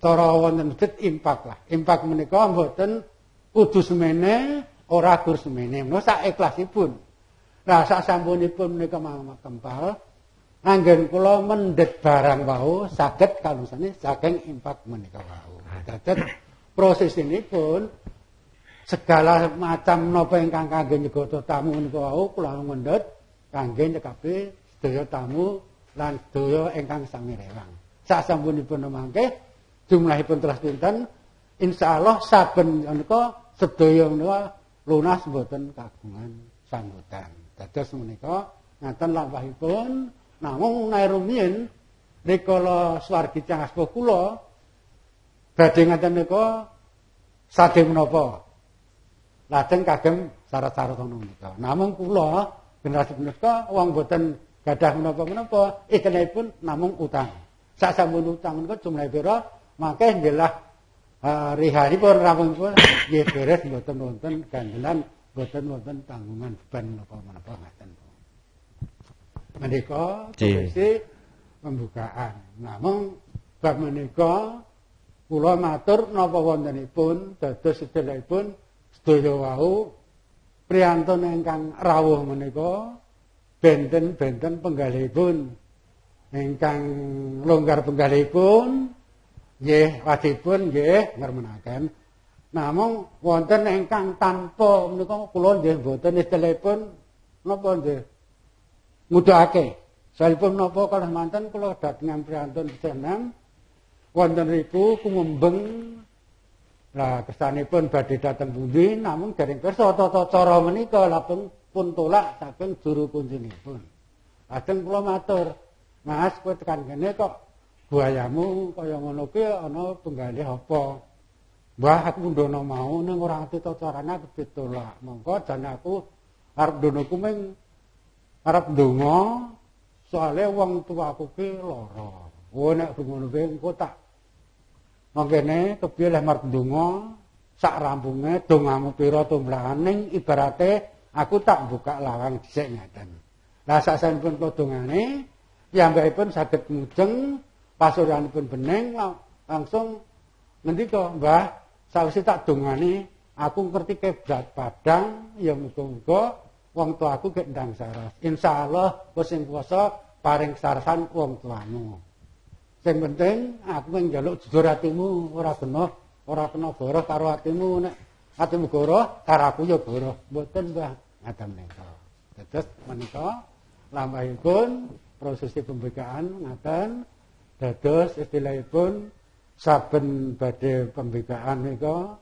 cara wonten masjid impak lah. Impak menika mboten kudu semene ora gur semene menika sak ikhlasipun. Nah sak sampunipun menika kempal anggen kula mendhet barang wau saged kalusane saking impak menika wau. Dados proses ini pun segala macam napa ingkang kangge nyegata tamu menika wau kula mendhet kangge nyekapi sedaya tamu lan sedaya ingkang sami rewang. Sak sampunipun mangke jumlahipun telah pinten insyaallah saben menika sedaya menika lunas mboten kagungan sambutan. Dados menika ngaten lampahipun namung nae rumiyin rikala swargi cangah kula badhe ngaten menika sadhe menapa lajeng kagem syarat-syarat menika. Namung kula generasi menika wong boten gadah menapa-menapa istilahipun namung utang. Sak sampun utang menika jumlahe pira mangke ngelah rihanipun rampungipun nggih beres mboten wonten gandelan mboten wonten tanggungan beban menapa-menapa ngaten. Menika prosesi pembukaan. Namung bab menika kula matur napa wontenipun dados sedherekipun sedaya wau priyantun ingkang rawuh menika benten-benten penggalihipun ingkang longgar penggalihipun nggih wajibipun nggih ngremanaken. Namung wonten ingkang tanpa menika kula nggih mboten istilahipun napa nggih ngudhake. Salipun napa kalih manten kula dhateng priyantun senam wonten riku kumembeng. Lah kesanipun badhe dhateng pundi namung dereng pirsa tata cara menika lapung pun tolak saking juru kunjungipun. Lajeng kula matur, "Mas, kowe tekan kene kok buayamu kaya ngono kuwi ana penggalih apa?" "Mbah, aku ndono mau ning ora ngerti tata carane aku ditolak. Monggo jan aku arep ndono kuming arep ndonga soalé wong tuaku ki lara. Oh nek ngono kuwi engko tak mangkene kepiye leh marep ndonga sak rampunge dongamu pira tumlaning ibarate aku tak buka lawang dhisik ngaten. Lah sasampunipun kula dongane piyambakipun saged mujeng pasuryanipun bening langsung ngendika, "Mbah, sawise tak dongane aku ngerti keblat padang ya muga-muga wong tuaku gek ndang saras. Insyaallah wis sing kuwasa paring sarasan wong tuamu. Sing penting aku njaluk jujur atimu ora kena goroh karo atimu nek atimu goroh karo aku ya goroh." Mboten Mbah, ngaten menika. Dados menika lampahipun prosesi pembukaan ngaten dados istilahipun saben badhe pembukaan menika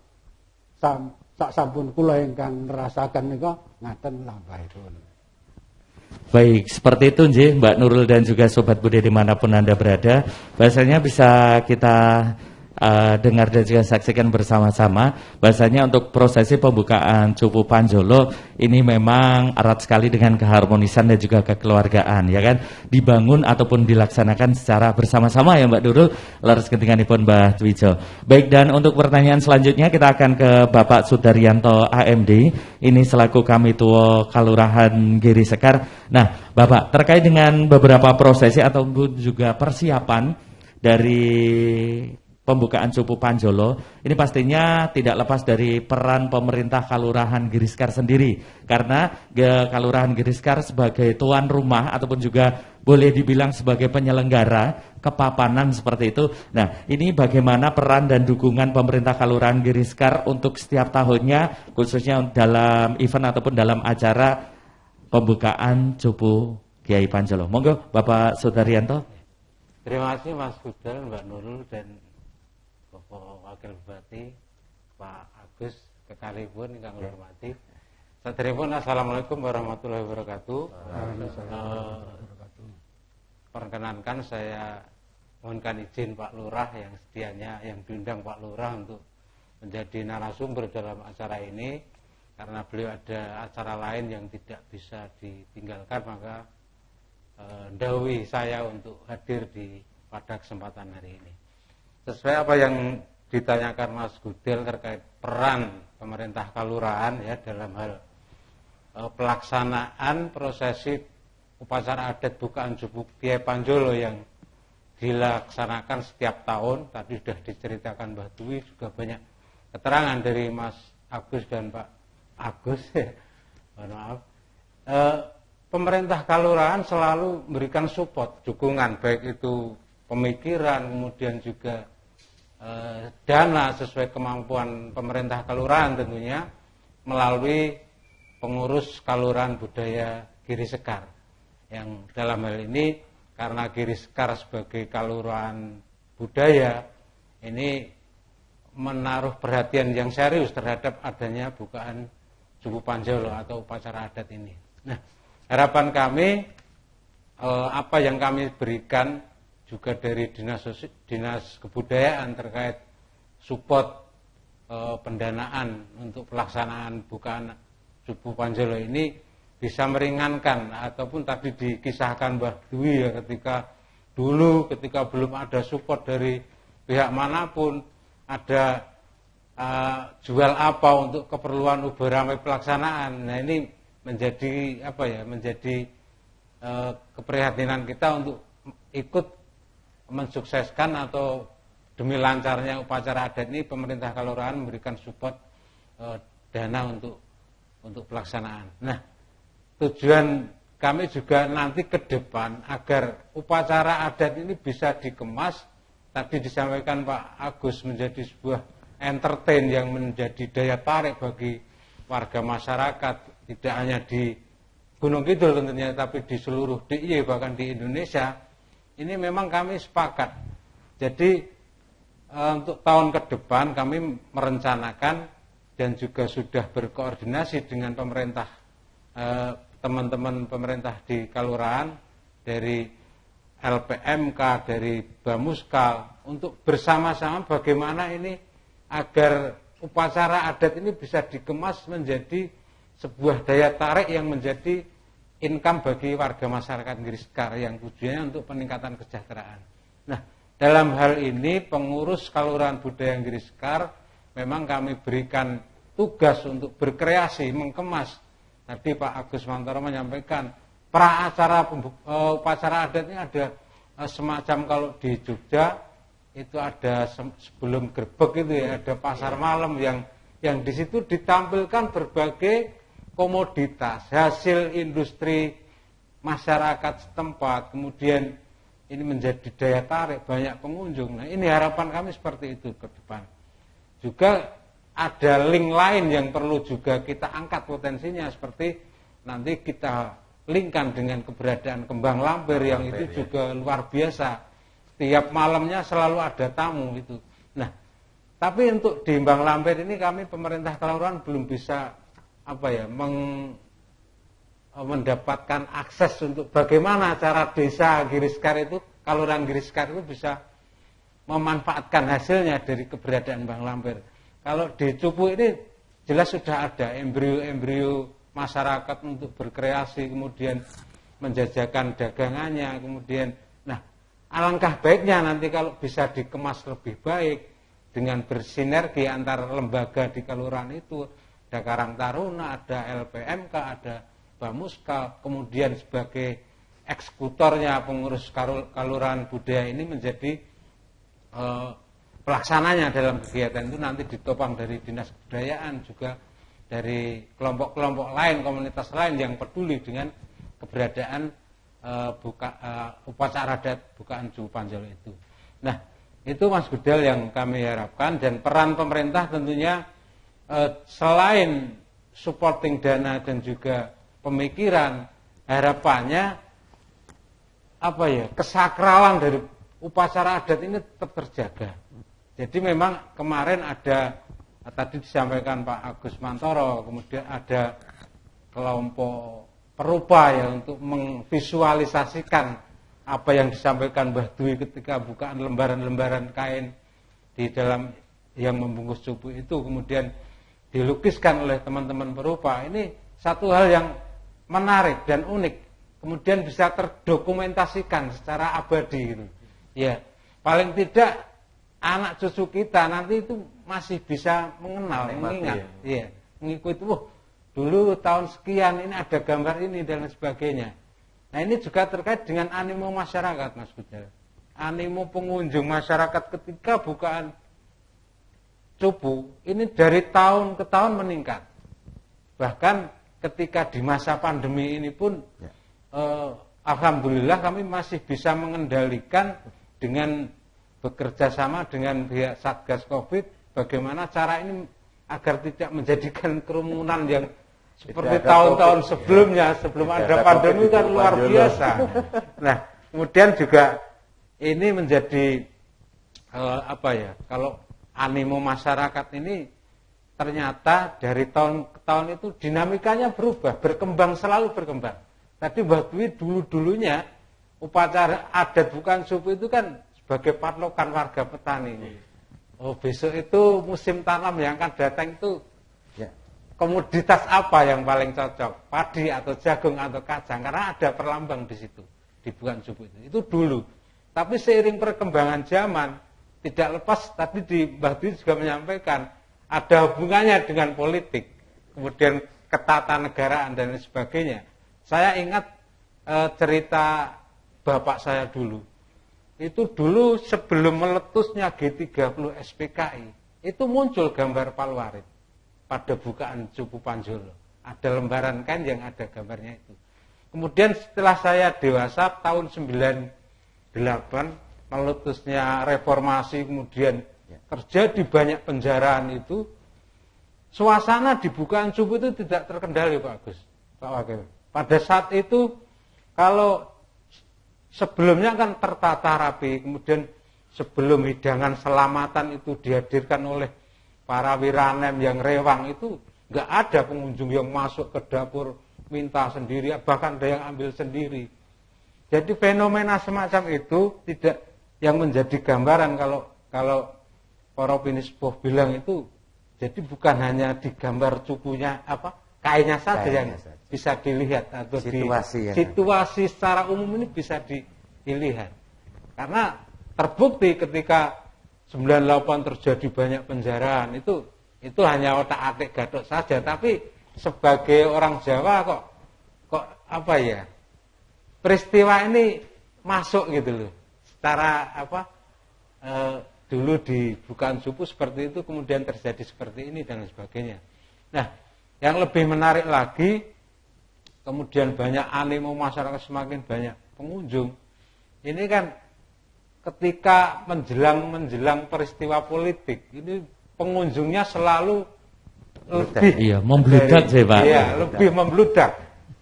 sak sampun kula ingkang nerasaken menika ngaten lampahipun. Baik, seperti itu nggih Mbak Nurul dan juga Sobat Budi dimanapun Anda berada. Bahasanya bisa kita dengar dan juga saksikan bersama-sama. Bahasanya untuk prosesi pembukaan Cupu Panjolo ini memang erat sekali dengan keharmonisan dan juga kekeluargaan, ya kan? Dibangun ataupun dilaksanakan secara bersama-sama ya Mbak Nurul. Leres ketinganipun Mbah Twijo. Baik, dan untuk pertanyaan selanjutnya kita akan ke Bapak Sudaryanto AMD. Ini selaku Kami Tua Kalurahan Giri Sekar. Nah, Bapak, terkait dengan beberapa prosesi ataupun juga persiapan dari pembukaan Cupu Panjolo, ini pastinya tidak lepas dari peran pemerintah Kalurahan Giriskar sendiri. Karena Kalurahan Giriskar sebagai tuan rumah ataupun juga boleh dibilang sebagai penyelenggara kepapanan seperti itu. Nah, ini bagaimana peran dan dukungan pemerintah Kalurahan Giriskar untuk setiap tahunnya, khususnya dalam event ataupun dalam acara pembukaan Cupu Kiai Panjolo. Monggo Bapak Sudaryanto. Terima kasih Mas Budal, Mbak Nurul dan Wakil Bupati Pak Agus kekalipun ingkang kula hormati. Saderengipun assalamualaikum warahmatullahi wabarakatuh. Perkenankan saya mohonkan izin Pak Lurah yang sedianya yang diundang Pak Lurah untuk menjadi narasumber dalam acara ini karena beliau ada acara lain yang tidak bisa ditinggalkan, maka ndhawuhi saya untuk hadir di pada kesempatan hari ini. Sesuai apa yang ditanyakan Mas Gudel terkait peran pemerintah kalurahan ya dalam hal pelaksanaan prosesi upacara adat bukaan Jupuk Kyai Panjolo yang dilaksanakan setiap tahun. Tadi sudah diceritakan Mbah Dwi, juga banyak keterangan dari Mas Agus dan Pak Agus ya. Mohon maaf. Pemerintah kalurahan selalu memberikan support, dukungan, baik itu pemikiran, kemudian juga dana sesuai kemampuan pemerintah kalurahan tentunya melalui pengurus kalurahan budaya Giri Sekar, yang dalam hal ini karena Giri Sekar sebagai kalurahan budaya ini menaruh perhatian yang serius terhadap adanya bukaan Jupuk Panjolo atau upacara adat ini. Nah, harapan kami apa yang kami berikan juga dari dinas kebudayaan terkait support pendanaan untuk pelaksanaan bukaan Jupuk Panjolo ini bisa meringankan, ataupun tadi dikisahkan Mbah Dwi ya, ketika belum ada support dari pihak manapun, ada jual apa untuk keperluan ubarame pelaksanaan. Nah, ini menjadi menjadi keprihatinan kita untuk ikut mensukseskan atau demi lancarnya upacara adat ini pemerintah kalurahan memberikan support dana untuk pelaksanaan. Nah, tujuan kami juga nanti ke depan agar upacara adat ini bisa dikemas, tadi disampaikan Pak Agus, menjadi sebuah entertain yang menjadi daya tarik bagi warga masyarakat, tidak hanya di Gunung Kidul tentunya, tapi di seluruh DIY bahkan di Indonesia. Ini memang kami sepakat. Jadi untuk tahun ke depan kami merencanakan dan juga sudah berkoordinasi dengan pemerintah, teman-teman pemerintah di kalurahan, dari LPMK, dari Bamuskal, untuk bersama-sama bagaimana ini agar upacara adat ini bisa dikemas menjadi sebuah daya tarik yang menjadi income bagi warga masyarakat Giri Sekar yang tujuannya untuk peningkatan kesejahteraan. Nah, dalam hal ini pengurus kalurahan budaya Giri Sekar memang kami berikan tugas untuk berkreasi, mengemas. Tadi Pak Agus Mantoro menyampaikan upacara adat ini ada semacam, kalau di Jogja itu ada sebelum gerbek itu ya, ada pasar malam yang di situ ditampilkan berbagai komoditas hasil industri masyarakat setempat, kemudian ini menjadi daya tarik banyak pengunjung. Nah, ini harapan kami seperti itu ke depan. Juga ada link lain yang perlu juga kita angkat potensinya, seperti nanti kita linkkan dengan keberadaan Kembang Lampir yang itu juga luar biasa. Tiap malamnya selalu ada tamu itu. Nah, tapi untuk di Kembang Lampir ini kami pemerintah kalurahan belum bisa mendapatkan akses untuk bagaimana cara desa Giri Sekar itu, kalurahan Giri Sekar itu bisa memanfaatkan hasilnya dari keberadaan Kembang Lampir. Kalau di Cupu ini jelas sudah ada embrio-embrio masyarakat untuk berkreasi, kemudian menjajakan dagangannya, kemudian alangkah baiknya nanti kalau bisa dikemas lebih baik dengan bersinergi antar lembaga di kalurahan itu. Ada Karang Taruna, ada LPMK, ada Bamuskal, kemudian sebagai eksekutornya pengurus kalurahan budaya ini menjadi pelaksananya dalam kegiatan itu nanti ditopang dari dinas kebudayaan, juga dari kelompok-kelompok lain, komunitas lain yang peduli dengan keberadaan upacara adat bukaan Jupuk Panjolo itu. Nah, itu Mas Gudel yang kami harapkan, dan peran pemerintah tentunya selain supporting dana dan juga pemikiran, harapannya kesakralan dari upacara adat ini tetap terjaga. Jadi memang kemarin ada, tadi disampaikan Pak Agus Mantoro, kemudian ada kelompok perupa ya untuk memvisualisasikan apa yang disampaikan Mbah Dwi ketika bukaan lembaran-lembaran kain di dalam yang membungkus Jupuk itu, kemudian dilukiskan oleh teman-teman perupa. Ini satu hal yang menarik dan unik, kemudian bisa terdokumentasikan secara abadi gitu. Ya, paling tidak anak cucu kita nanti itu masih bisa mengenal, mengingat, ya, mengikuti. Dulu tahun sekian ini ada gambar ini dan lain sebagainya. Nah ini juga terkait dengan animo masyarakat, Mas Budal. Animo pengunjung masyarakat ketika bukaan cupu ini dari tahun ke tahun meningkat. Bahkan ketika di masa pandemi ini pun alhamdulillah kami masih bisa mengendalikan dengan bekerja sama dengan pihak Satgas Covid, bagaimana cara ini agar tidak menjadikan kerumunan yang seperti tahun-tahun sebelumnya, sebelum ada pandemi kan luar biasa. Nah, kemudian juga ini menjadi kalau animo masyarakat ini ternyata dari tahun ke tahun itu dinamikanya berubah, berkembang, selalu berkembang. Tadi Mbah Dwi dulu-dulunya upacara adat bukan supu itu kan sebagai patlokan warga petani. Besok itu musim tanam yang akan datang itu komoditas apa yang paling cocok, padi atau jagung atau kacang, karena ada perlambang di situ di bukan subuh itu dulu. Tapi seiring perkembangan zaman tidak lepas, tadi di Mbah Dwi juga menyampaikan ada hubungannya dengan politik, kemudian ketatanegaraan dan lain sebagainya. Saya ingat cerita bapak saya dulu. Itu dulu sebelum meletusnya G30 SPKI, itu muncul gambar Palwarit pada bukaan Cupu Panjolo. Ada lembaran kain yang ada gambarnya itu. Kemudian setelah saya dewasa tahun 98 meletusnya reformasi, kemudian terjadi banyak penjaraan itu, suasana di bukaan Cupu itu tidak terkendali Pak Agus, Pak Wakil. Pada saat itu kalau sebelumnya kan tertata rapi, kemudian sebelum hidangan selamatan itu dihadirkan oleh para wiranem yang rewang itu nggak ada pengunjung yang masuk ke dapur minta sendiri, bahkan ada yang ambil sendiri. Jadi fenomena semacam itu tidak yang menjadi gambaran kalau para pinispoh bilang itu, jadi bukan hanya digambar cupunya kainnya saja yang bisa dilihat atau situasi secara umum ini bisa dilihat. Karena terbukti ketika 98 terjadi banyak penjaraan itu hanya otak-atik Gatot saja, tapi sebagai orang Jawa kok peristiwa ini masuk gitu loh. Secara dulu di bukaan supu seperti itu, kemudian terjadi seperti ini dan sebagainya. Nah, yang lebih menarik lagi, kemudian banyak animo masyarakat, semakin banyak pengunjung. Ini kan ketika menjelang peristiwa politik, ini pengunjungnya selalu lebih membludak sih Pak. Iya, lebih membludak.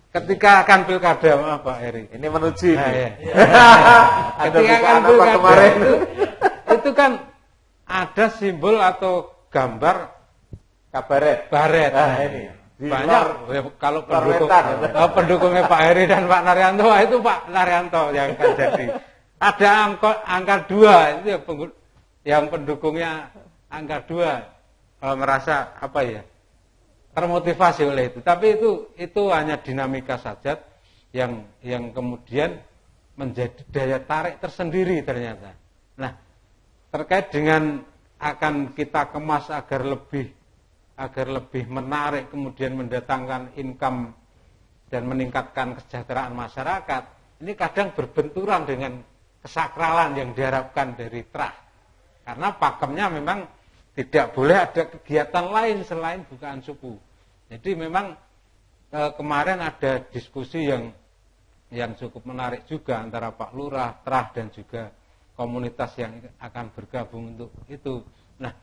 Ketika akan pilkada, Pak Eri. Ini menuju ini. Ketika akan pilkada kemarin itu kan ada simbol atau gambar kabaret. Baret. Nah, ini. Banyak kalau pendukungnya Pak Heri dan Pak Naryanto, itu Pak Naryanto yang akan jadi. Ada angka 2 itu yang pendukungnya angka 2 merasa termotivasi oleh itu. Tapi itu hanya dinamika saja yang kemudian menjadi daya tarik tersendiri ternyata. Nah, terkait dengan akan kita kemas agar lebih menarik, kemudian mendatangkan income dan meningkatkan kesejahteraan masyarakat, ini kadang berbenturan dengan kesakralan yang diharapkan dari trah. Karena pakemnya memang tidak boleh ada kegiatan lain selain bukaan supu. Jadi memang kemarin ada diskusi yang cukup menarik juga antara Pak Lurah, trah dan juga komunitas yang akan bergabung untuk itu. Nah,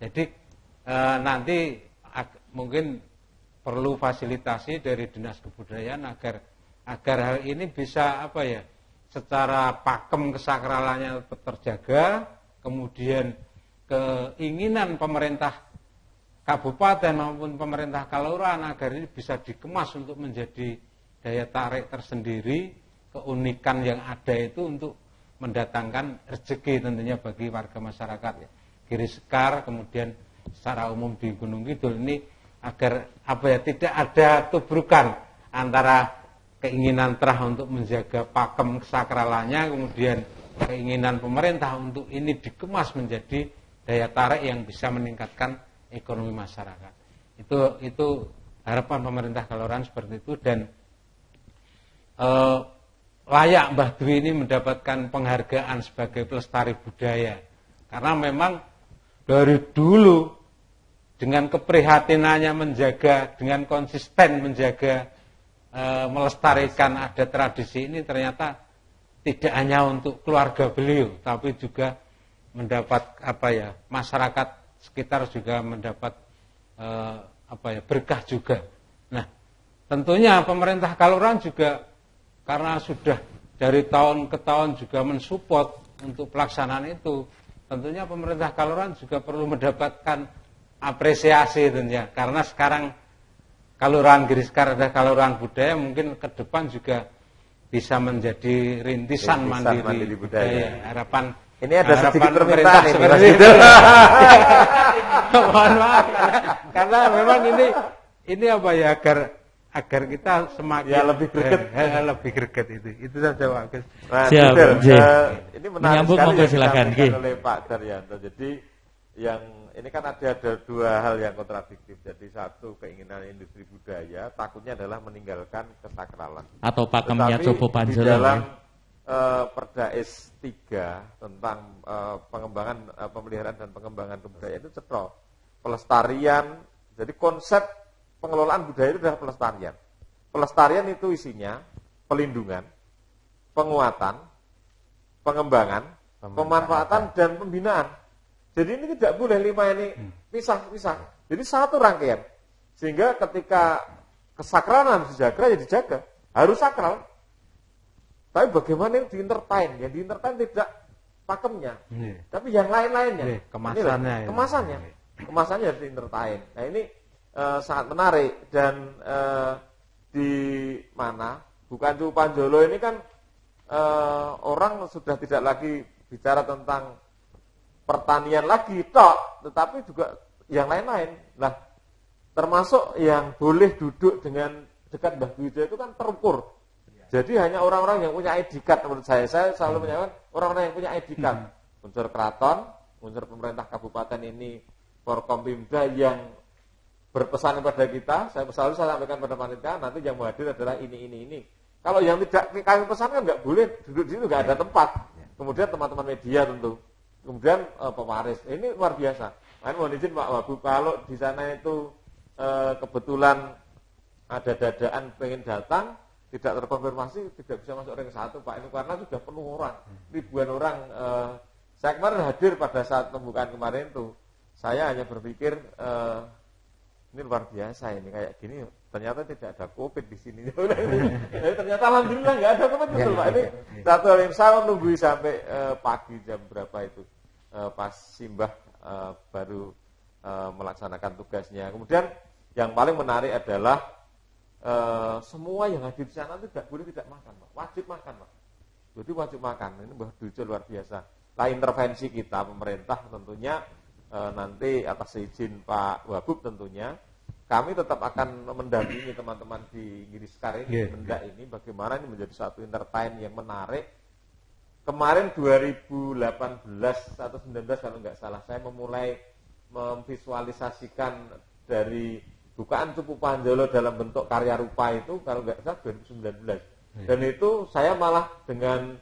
jadi nanti mungkin perlu fasilitasi dari Dinas Kebudayaan agar hal ini bisa secara pakem kesakralannya tetap terjaga, kemudian keinginan pemerintah kabupaten maupun pemerintah kelurahan agar ini bisa dikemas untuk menjadi daya tarik tersendiri, keunikan yang ada itu untuk mendatangkan rezeki tentunya bagi warga masyarakat Giri Sekar, kemudian secara umum di Gunung Kidul ini agar tidak ada tubrukan antara keinginan trah untuk menjaga pakem kesakralannya, kemudian keinginan pemerintah untuk ini dikemas menjadi daya tarik yang bisa meningkatkan ekonomi masyarakat. Itu harapan pemerintah Kaloran seperti itu, dan layak Mbah Dwi ini mendapatkan penghargaan sebagai pelestari budaya. Karena memang dari dulu dengan keprihatinannya menjaga, dengan konsisten menjaga, melestarikan adat tradisi ini, ternyata tidak hanya untuk keluarga beliau, tapi juga mendapat masyarakat sekitar juga mendapat berkah juga. Nah, tentunya pemerintah Kaloran juga karena sudah dari tahun ke tahun juga mensupport untuk pelaksanaan itu, tentunya pemerintah Kaloran juga perlu mendapatkan apresiasi tentunya, karena sekarang Kelurahan Girisekar ada Kelurahan Budaya, mungkin ke depan juga bisa menjadi rintisan mandiri budaya. Harapan ini ada sedikit permintaan ini seperti itu. Mohon maaf, karena memang ini agar kita semakin lebih greget itu saja Pak Agus. Nah, siap, ini menarik sekali yang disampaikan oleh Pak Daryanto. Jadi ini kan ada dua hal yang kontradiktif. Jadi satu, keinginan industri budaya takutnya adalah meninggalkan kesakralan atau pakemnya Cobo Panjelo. Di dalam Perda S3 tentang pengembangan pemeliharaan dan pengembangan kebudayaan itu cetha pelestarian. Jadi konsep pengelolaan budaya itu adalah pelestarian. Pelestarian itu isinya pelindungan, penguatan, pengembangan, pemanfaatan dan pembinaan. Jadi ini tidak boleh 5 ini pisah-pisah. Jadi satu rangkaian. Sehingga ketika kesakralan dijaga, ya dijaga. Harus sakral. Tapi bagaimana yang di-entertain? Yang di-entertain tidak pakemnya. Tapi yang lain-lainnya. Kemasannya. Kemasannya harus di-entertain. Nah ini sangat menarik. Dan di mana bukan Cobo Panjelo ini kan orang sudah tidak lagi bicara tentang pertanian lagi tetapi juga yang lain-lain. Nah, termasuk yang boleh duduk dengan dekat Mbah Dwi itu kan terukur. Jadi hanya orang-orang yang punya ID card menurut saya selalu menyatakan orang-orang yang punya ID card. Unsur keraton, unsur pemerintah kabupaten ini, Forkompimda yang berpesan kepada kita, saya selalu sampaikan pada panitia, nanti yang mau hadir adalah ini. Kalau yang tidak kami pesankan nggak boleh duduk di situ, nggak ada tempat. Kemudian teman-teman media tentu. Kemudian pewaris, ini luar biasa. Mohon izin Pak Wabub, kalau di sana itu kebetulan ada dadaan pengen datang, tidak terkonfirmasi, tidak bisa masuk ring 1 Pak. Ini karena sudah penuh orang, ribuan orang. Saya kemarin hadir pada saat pembukaan kemarin itu, saya hanya berpikir ini luar biasa ini kayak gini. Ternyata tidak ada COVID di sini. Jadi ternyata alhamdulillah nggak ada COVID betul Pak. Ini satu hal yang saya menunggu sampai pagi jam berapa itu pas Simbah baru melaksanakan tugasnya. Kemudian yang paling menarik adalah semua yang hadir di sana tidak boleh tidak makan Pak. Wajib makan Pak. Jadi wajib makan. Ini Mbah Dujo luar biasa. Nah intervensi kita pemerintah tentunya nanti atas izin Pak Wabub tentunya kami tetap akan mendampingi teman-teman di Girisekar ini, Mendak ini, bagaimana ini menjadi satu entertain yang menarik. Kemarin 2018 atau 19 kalau nggak salah, saya memulai memvisualisasikan dari bukaan Cobo Panjelo dalam bentuk karya rupa itu, kalau nggak salah 2019. Dan itu saya malah dengan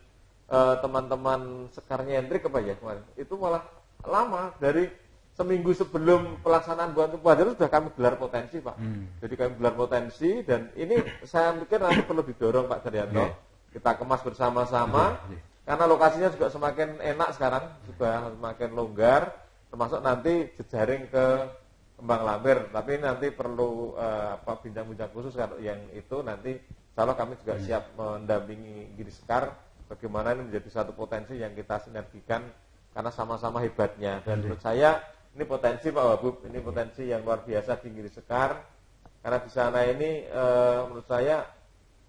teman-teman Sekarnya Hendrik kemarin, itu malah lama dari seminggu sebelum pelaksanaan bulan Cobo Panjelo sudah kami gelar potensi Pak. Jadi kami gelar potensi dan ini saya pikir nanti perlu didorong Pak Daryanto. Kita kemas bersama-sama karena lokasinya juga semakin enak sekarang, sudah semakin longgar, termasuk nanti jejaring ke Kembang Lambir. Tapi nanti perlu bincang-bincang khusus kalau yang itu nanti insyaallah kami juga siap mendampingi Girisekar bagaimana ini menjadi satu potensi yang kita sinergikan karena sama-sama hebatnya. Dan menurut saya ini potensi Pak Wabub, ini potensi yang luar biasa di Girisekar karena di sana ini menurut saya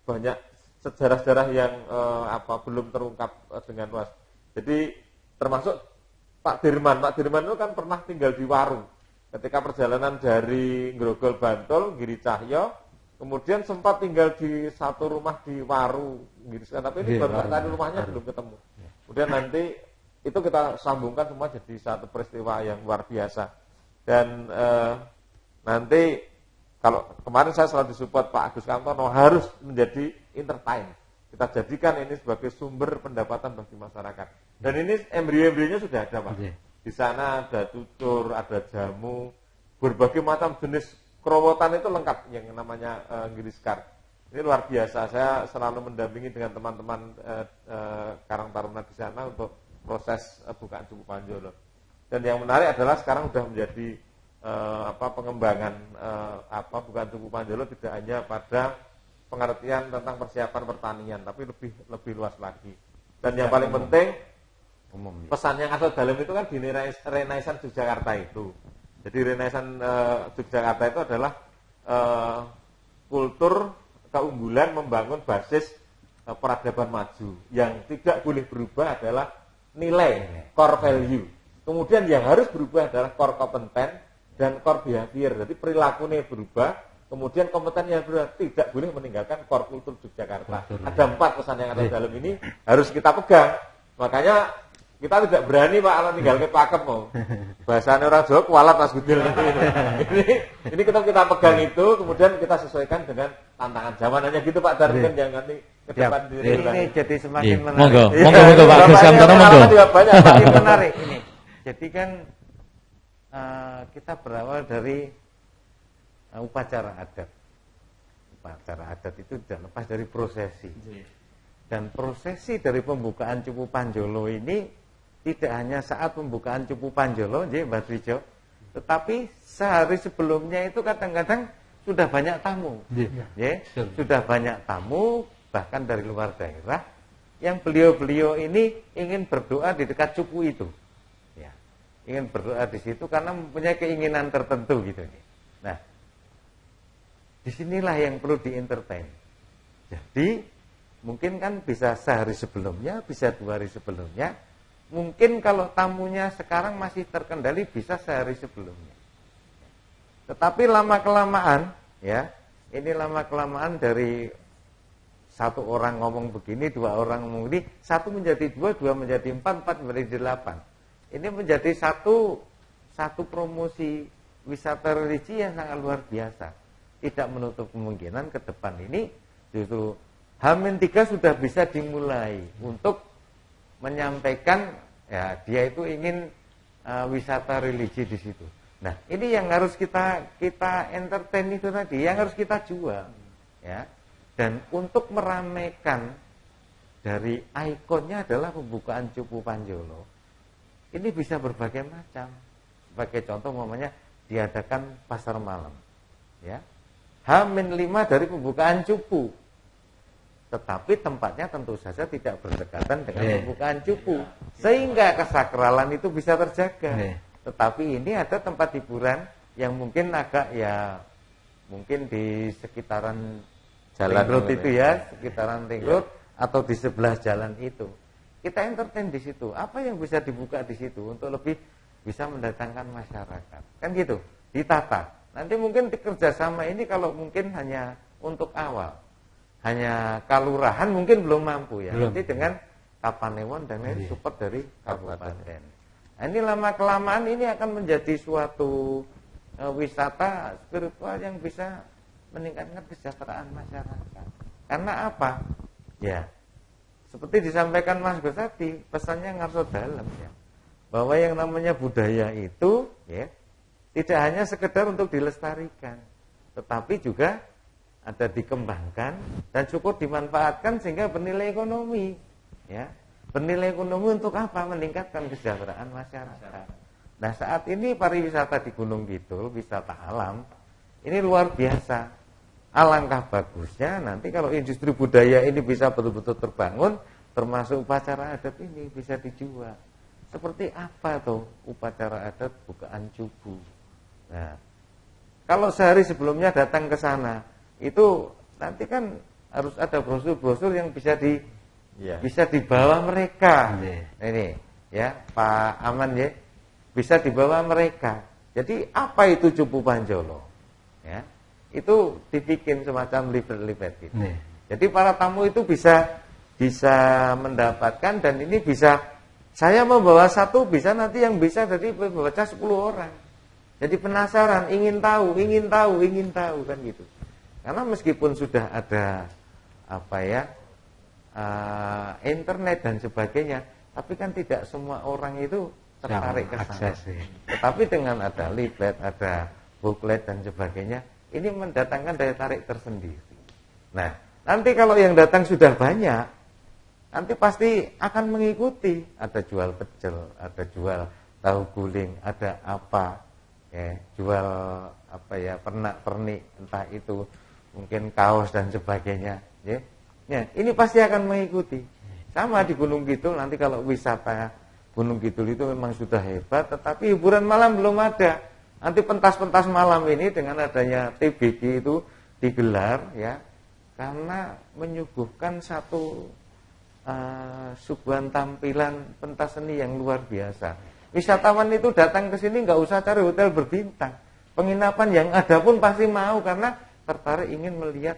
banyak sejarah-sejarah yang belum terungkap dengan luas. Jadi termasuk Pak Dirman itu kan pernah tinggal di Waru ketika perjalanan dari Grogol Bantul, Giri Cahyo, kemudian sempat tinggal di satu rumah di Waru Girisekar, tapi ini baru tadi rumahnya belum ketemu. Kemudian nanti itu kita sambungkan semua jadi satu peristiwa yang luar biasa. Dan nanti kalau kemarin saya selalu disupport Pak Agus Kamtono harus menjadi entertain. Kita jadikan ini sebagai sumber pendapatan bagi masyarakat. Dan ini embrio-embrionya sudah ada, Pak. Di sana ada tutur, ada jamu, berbagai macam jenis kerowotan itu lengkap yang namanya ngiriskar. Ini luar biasa. Saya selalu mendampingi dengan teman-teman Karang Taruna di sana untuk proses bukaan Cupu Panjolo. Dan yang menarik adalah sekarang sudah menjadi pengembangan bukaan Cupu Panjolo tidak hanya pada pengertian tentang persiapan pertanian, tapi lebih luas lagi. Dan yang paling penting pesan yang ada dalam itu kan di Renaissance Yogyakarta itu. Jadi Renaissance Yogyakarta itu adalah kultur keunggulan membangun basis peradaban maju. Yang tidak boleh berubah adalah nilai, core value. Kemudian yang harus berubah adalah core competence dan core behavior. Jadi perilakunya berubah, kemudian kompetennya berubah. Tidak boleh meninggalkan core kultur Yogyakarta. Ada 4 pesan yang ada dalam ini harus kita pegang. Makanya kita tidak berani Pak kalau tinggal ke pakem mau. Bahasanya orang Jawa kualat Mas Gudil. Ini kita pegang itu, kemudian kita sesuaikan dengan tantangan zaman. Hanya gitu Pak Darwin, jangan nanti ke depan ini jadi semakin menarik. Monggo Pak Agus Kamtono monggo. Semakin menarik ini. Jadi kan kita berawal dari upacara adat. Upacara adat itu tidak lepas dari prosesi. Dan prosesi dari pembukaan Cupu Panjolo ini tidak hanya saat pembukaan Cupu Panjolo, Mbak Trijo, tetapi sehari sebelumnya itu kadang-kadang sudah banyak tamu. Sudah banyak tamu, bahkan dari luar daerah, yang beliau-beliau ini ingin berdoa di dekat Cupu itu. Ya, ingin berdoa di situ karena mempunyai keinginan tertentu gitu. Nah, disinilah yang perlu di-entertain. Jadi, mungkin kan bisa sehari sebelumnya, bisa 2 hari sebelumnya. Mungkin kalau tamunya sekarang masih terkendali bisa sehari sebelumnya. Tetapi lama-kelamaan, ya, ini lama-kelamaan dari 1 orang ngomong begini, 2 orang ngomong ini, 1 menjadi 2, 2 menjadi 4, 4 menjadi 8. Ini menjadi satu promosi wisata religi yang sangat luar biasa. Tidak menutup kemungkinan ke depan ini justru H-3 sudah bisa dimulai untuk menyampaikan ya dia itu ingin wisata religi di situ. Nah, ini yang harus kita entertain itu tadi, yang harus kita jual, ya. Dan untuk meramaikan dari ikonnya adalah pembukaan Cupu Panjolo. Ini bisa berbagai macam. Sebagai contoh, umpamanya diadakan pasar malam, ya. H-5 dari pembukaan Cupu. Tetapi tempatnya tentu saja tidak berdekatan dengan pembukaan Cupu, sehingga kesakralan itu bisa terjaga. Tetapi ini ada tempat hiburan yang mungkin agak ya mungkin di sekitaran Jalan Road itu ya, sekitaran Ring Road atau di sebelah jalan itu. Kita entertain di situ. Apa yang bisa dibuka di situ untuk lebih bisa mendatangkan masyarakat? Kan gitu, ditata. Nanti mungkin kerjasama ini kalau mungkin hanya untuk awal. Hanya kalurahan mungkin belum mampu ya. Nanti dengan Kapanewon dan lain support dari kabupaten. Nah, ini lama-kelamaan ini akan menjadi suatu wisata spiritual yang bisa meningkatkan kesejahteraan masyarakat. Karena apa? Ya, seperti disampaikan Mas Gus tadi, pesannya ngarso dalam ya. Bahwa yang namanya budaya itu ya tidak hanya sekedar untuk dilestarikan, tetapi juga ada dikembangkan dan cukup dimanfaatkan sehingga bernilai ekonomi, ya. Bernilai ekonomi untuk apa? Meningkatkan kesejahteraan masyarakat. Nah, saat ini pariwisata di Gunung Kidul, wisata alam, ini luar biasa. Alangkah bagusnya nanti kalau industri budaya ini bisa betul-betul terbangun, termasuk upacara adat ini bisa dijual. Seperti apa tuh upacara adat bukaan Cupu? Nah, kalau sehari sebelumnya datang ke sana, itu nanti kan harus ada brosur-brosur yang bisa dibawa mereka. Nah, ini ya Pak Aman ya, bisa dibawa mereka. Jadi apa itu Cupu Panjolo? Ya, itu dibikin semacam leaflet gitu. Jadi para tamu itu bisa bisa mendapatkan, dan ini bisa saya membawa satu, bisa nanti yang bisa dari membaca 10 orang. Jadi penasaran, ingin tahu kan gitu. Karena meskipun sudah ada internet dan sebagainya, tapi kan tidak semua orang itu tertarik ke sana. Tetapi dengan ada leaflet, ada booklet dan sebagainya, ini mendatangkan daya tarik tersendiri. Nah, nanti kalau yang datang sudah banyak, nanti pasti akan mengikuti. Ada jual pecel, ada jual tahu guling, ada apa, ya, jual pernak-pernik, entah itu mungkin kaos dan sebagainya. Ya, ini pasti akan mengikuti. Sama di Gunung Kidul, nanti kalau wisata Gunung Kidul itu memang sudah hebat, tetapi hiburan malam belum ada. Nanti pentas-pentas malam ini dengan adanya TBG itu digelar, ya, karena menyuguhkan satu suguhan tampilan pentas seni yang luar biasa. Wisatawan itu datang ke sini nggak usah cari hotel berbintang, penginapan yang ada pun pasti mau karena tertarik ingin melihat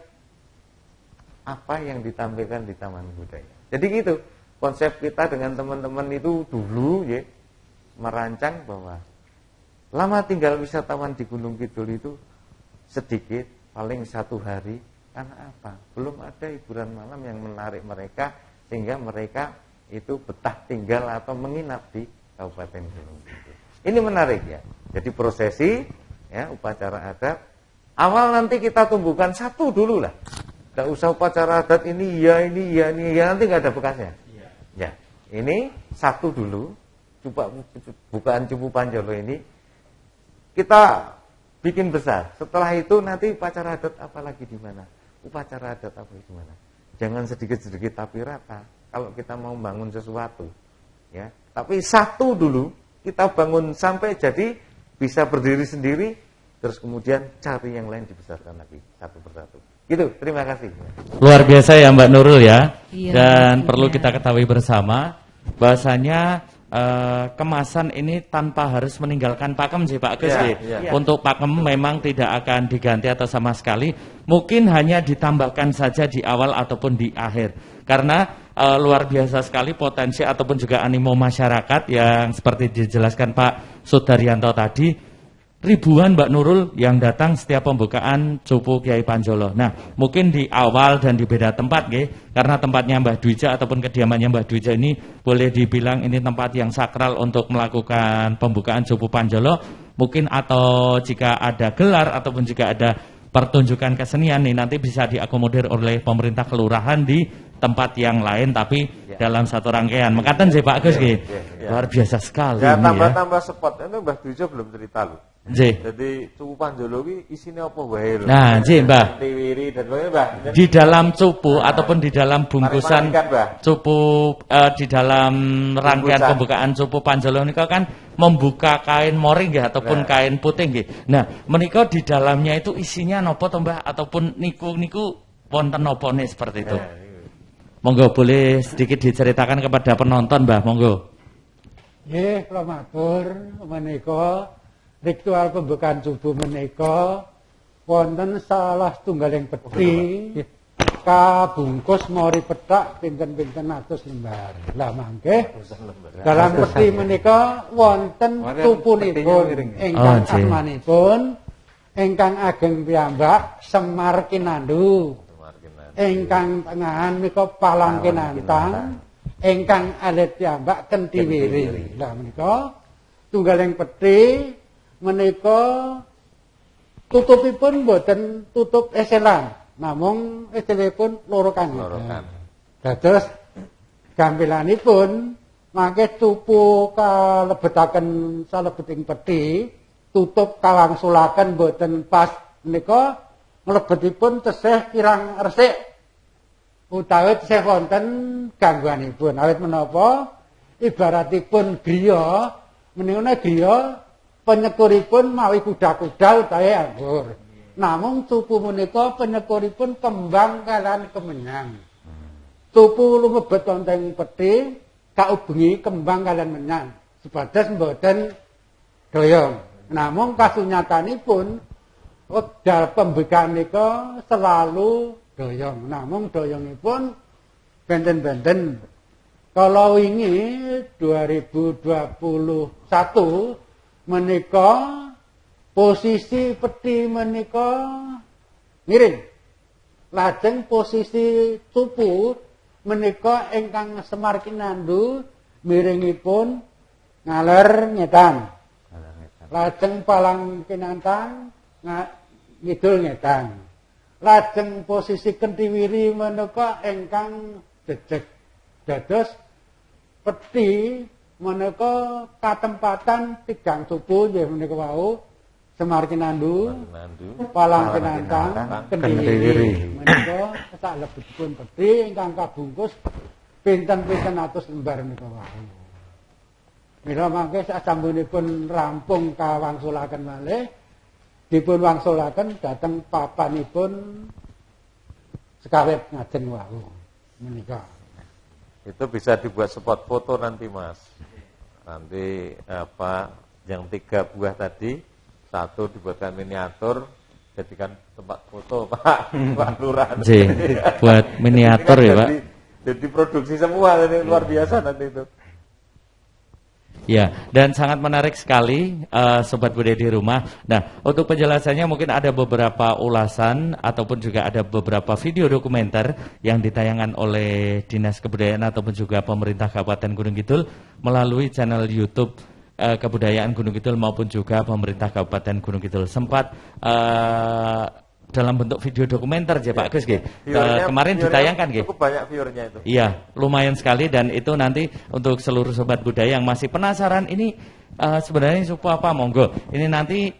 apa yang ditampilkan di Taman Budaya. Jadi gitu konsep kita dengan teman-teman itu dulu, ya, merancang bahwa lama tinggal wisatawan di Gunung Kidul itu sedikit, paling 1 hari. Karena apa? Belum ada hiburan malam yang menarik mereka sehingga mereka itu betah tinggal atau menginap di Kabupaten Gunung Kidul. Ini menarik, ya. Jadi prosesi, ya, upacara adat. Awal nanti kita tumbuhkan satu dulu lah. Tidak usah upacara adat ini nanti nggak ada bekasnya. Ya, ini satu dulu. Bukaan Cupu Panjolo ini kita bikin besar. Setelah itu nanti upacara adat apa lagi di mana? Upacara adat apa di mana? Jangan sedikit-sedikit tapi rata. Kalau kita mau bangun sesuatu, ya. Tapi satu dulu kita bangun sampai jadi bisa berdiri sendiri, terus kemudian cari yang lain dibesarkan lagi satu persatu. Gitu, terima kasih. Luar biasa ya Mbak Nurul ya. Iya, Dan perlu kita ketahui bersama bahasanya kemasan ini tanpa harus meninggalkan pakem sih Pak Gus. Untuk pakem memang tidak akan diganti atau sama sekali, mungkin hanya ditambahkan saja di awal ataupun di akhir. Karena luar biasa sekali potensi ataupun juga animo masyarakat yang seperti dijelaskan Pak Sudaryanto tadi. Ribuan Mbak Nurul yang datang setiap pembukaan Cupu Kiai Panjolo. Nah, mungkin di awal dan di beda tempat, karena tempatnya Mbah Dwija ataupun kediamannya Mbah Dwija ini boleh dibilang ini tempat yang sakral untuk melakukan pembukaan Cupu Panjolo. Mungkin atau jika ada gelar ataupun jika ada pertunjukan kesenian nih nanti bisa diakomodir oleh pemerintah kelurahan di tempat yang lain tapi dalam satu rangkaian. Mekaten sih Pak Gus luar biasa sekali. Ya tambah-tambah spot itu Mbah Dwija belum cerita loh. Jadi Cupu Panjolo ini isinya apa wae lho. Nah, Mbah. Tiwiri dan sebagainya, Mbah. Di dalam cupu ataupun di dalam bungkusan cupu di dalam rangkaian pembukaan Cupu Panjolo ini kan membuka kain moring ataupun kain putih nggih. Nah, menika di dalamnya itu isinya napa to Mbah ataupun niku wonten napa nih seperti itu. Monggo boleh sedikit diceritakan kepada penonton Mbah, monggo. Nggih, kula matur menika ritual pembukaan Cupu menika wonten salah setunggaling peti kabungkus mori pethak pinten-pinten atus lembar. Lah mangke dalam peti menika wonten cupunipun ingkang asmanipun ingkang ageng piyambak Semar Kinandu. Ingkang tengahan menika Palang Kinantang, ingkang alit piyambak Kentiwiri. Lah menika tunggaling peti menika tutupipun boten tutup eselan, namung eselipun loro kanthi. Dados gampilanipun mangke cupu kalebetaken salebeting peti, tutup kawangsulaken boten pas menika mlebetipun tesih kirang resik utawi tesih wonten gangguanipun. Awit menapa ibaratipun griya menika griya penyekuripun mawi kuda-kuda utawi anggur. Namung cupu menika penyekuripun kembang kalian kemenyang. Cupu lumebet wonten peti kaubengi kembang kalian menyang. Supados mboten doyong. Namung kasunyatanipun wekdal pembukaan menika selalu doyong. Namung doyongipun benten-benten. Kalau ini 2021 menika posisi peti menika miring. Lajeng posisi tupu menika ingkang Semar Kinandu miringipun ngaler ngetan. Lajeng Palang Kinantang ngidul ngetan. Lajeng posisi Kentiwiri menika ingkang jejeg. Dados peti menika katempatan tigang tupu nggih menika wau Semar Kinandu, Palang Kinantang, Kentiwiri. Menika salebetipun peti ingkang kabungkus pinten-pinten atus lembar menika wau. Mila mangke sasampunipun rampung kawangsulaken malih dipun wangsulaken dhateng papanipun sekawit ngajeng wau menika. Itu bisa dibuat spot foto nanti Mas. Nanti yang 3 buah tadi, 1 dibuatkan miniatur, jadikan tempat foto Pak Lurah. Buat miniatur ya Pak. Jadi produksi semua, ini luar biasa nanti itu. Ya, dan sangat menarik sekali Sobat Budaya di rumah. Nah, untuk penjelasannya mungkin ada beberapa ulasan ataupun juga ada beberapa video dokumenter yang ditayangkan oleh Dinas Kebudayaan ataupun juga pemerintah Kabupaten Gunung Kidul melalui channel YouTube Kebudayaan Gunung Kidul maupun juga pemerintah Kabupaten Gunung Kidul. Sempat dalam bentuk video dokumenter ya Pak Gus kemarin ditayangkan cukup banyak viewernya itu. Iya, lumayan sekali dan itu nanti untuk seluruh sobat budaya yang masih penasaran ini sebenarnya suku apa monggo. Ini nanti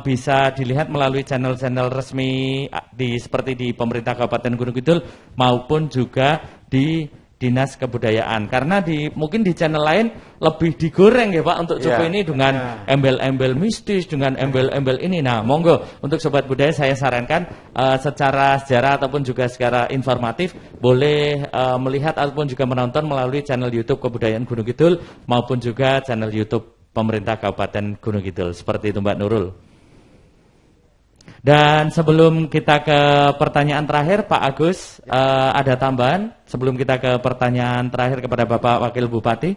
bisa dilihat melalui channel-channel resmi seperti di pemerintah Kabupaten Gunung Kidul maupun juga di Dinas Kebudayaan. Karena mungkin di channel lain lebih digoreng ya Pak untuk suku ini dengan embel-embel mistis, dengan embel-embel ini. Nah, monggo untuk sobat budaya saya sarankan secara sejarah ataupun juga secara informatif boleh melihat ataupun juga menonton melalui channel YouTube Kebudayaan Gunung Kidul maupun juga channel YouTube pemerintah Kabupaten Gunung Kidul. Seperti itu Mbak Nurul. Dan sebelum kita ke pertanyaan terakhir Pak Agus, ada tambahan sebelum kita ke pertanyaan terakhir kepada Bapak Wakil Bupati,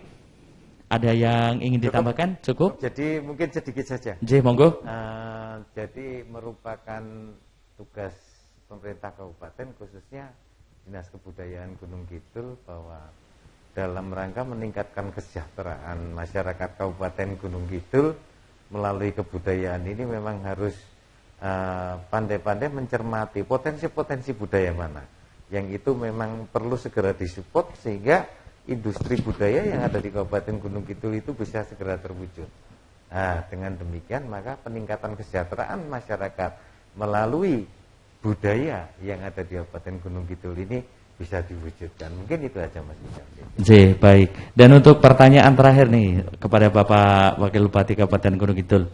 ada yang ingin ditambahkan? Cukup? Jadi mungkin sedikit saja. Monggo. Jadi merupakan tugas pemerintah kabupaten khususnya Dinas Kebudayaan Gunung Kidul bahwa dalam rangka meningkatkan kesejahteraan masyarakat Kabupaten Gunung Kidul melalui kebudayaan ini memang harus pandai-pandai mencermati potensi-potensi budaya mana yang itu memang perlu segera disupport sehingga industri budaya yang ada di Kabupaten Gunung Kidul itu bisa segera terwujud. Nah, dengan demikian maka peningkatan kesejahteraan masyarakat melalui budaya yang ada di Kabupaten Gunung Kidul ini bisa diwujudkan. Mungkin itu aja Mas. Baik. Dan untuk pertanyaan terakhir nih kepada Bapak Wakil Bupati Kabupaten Gunung Kidul.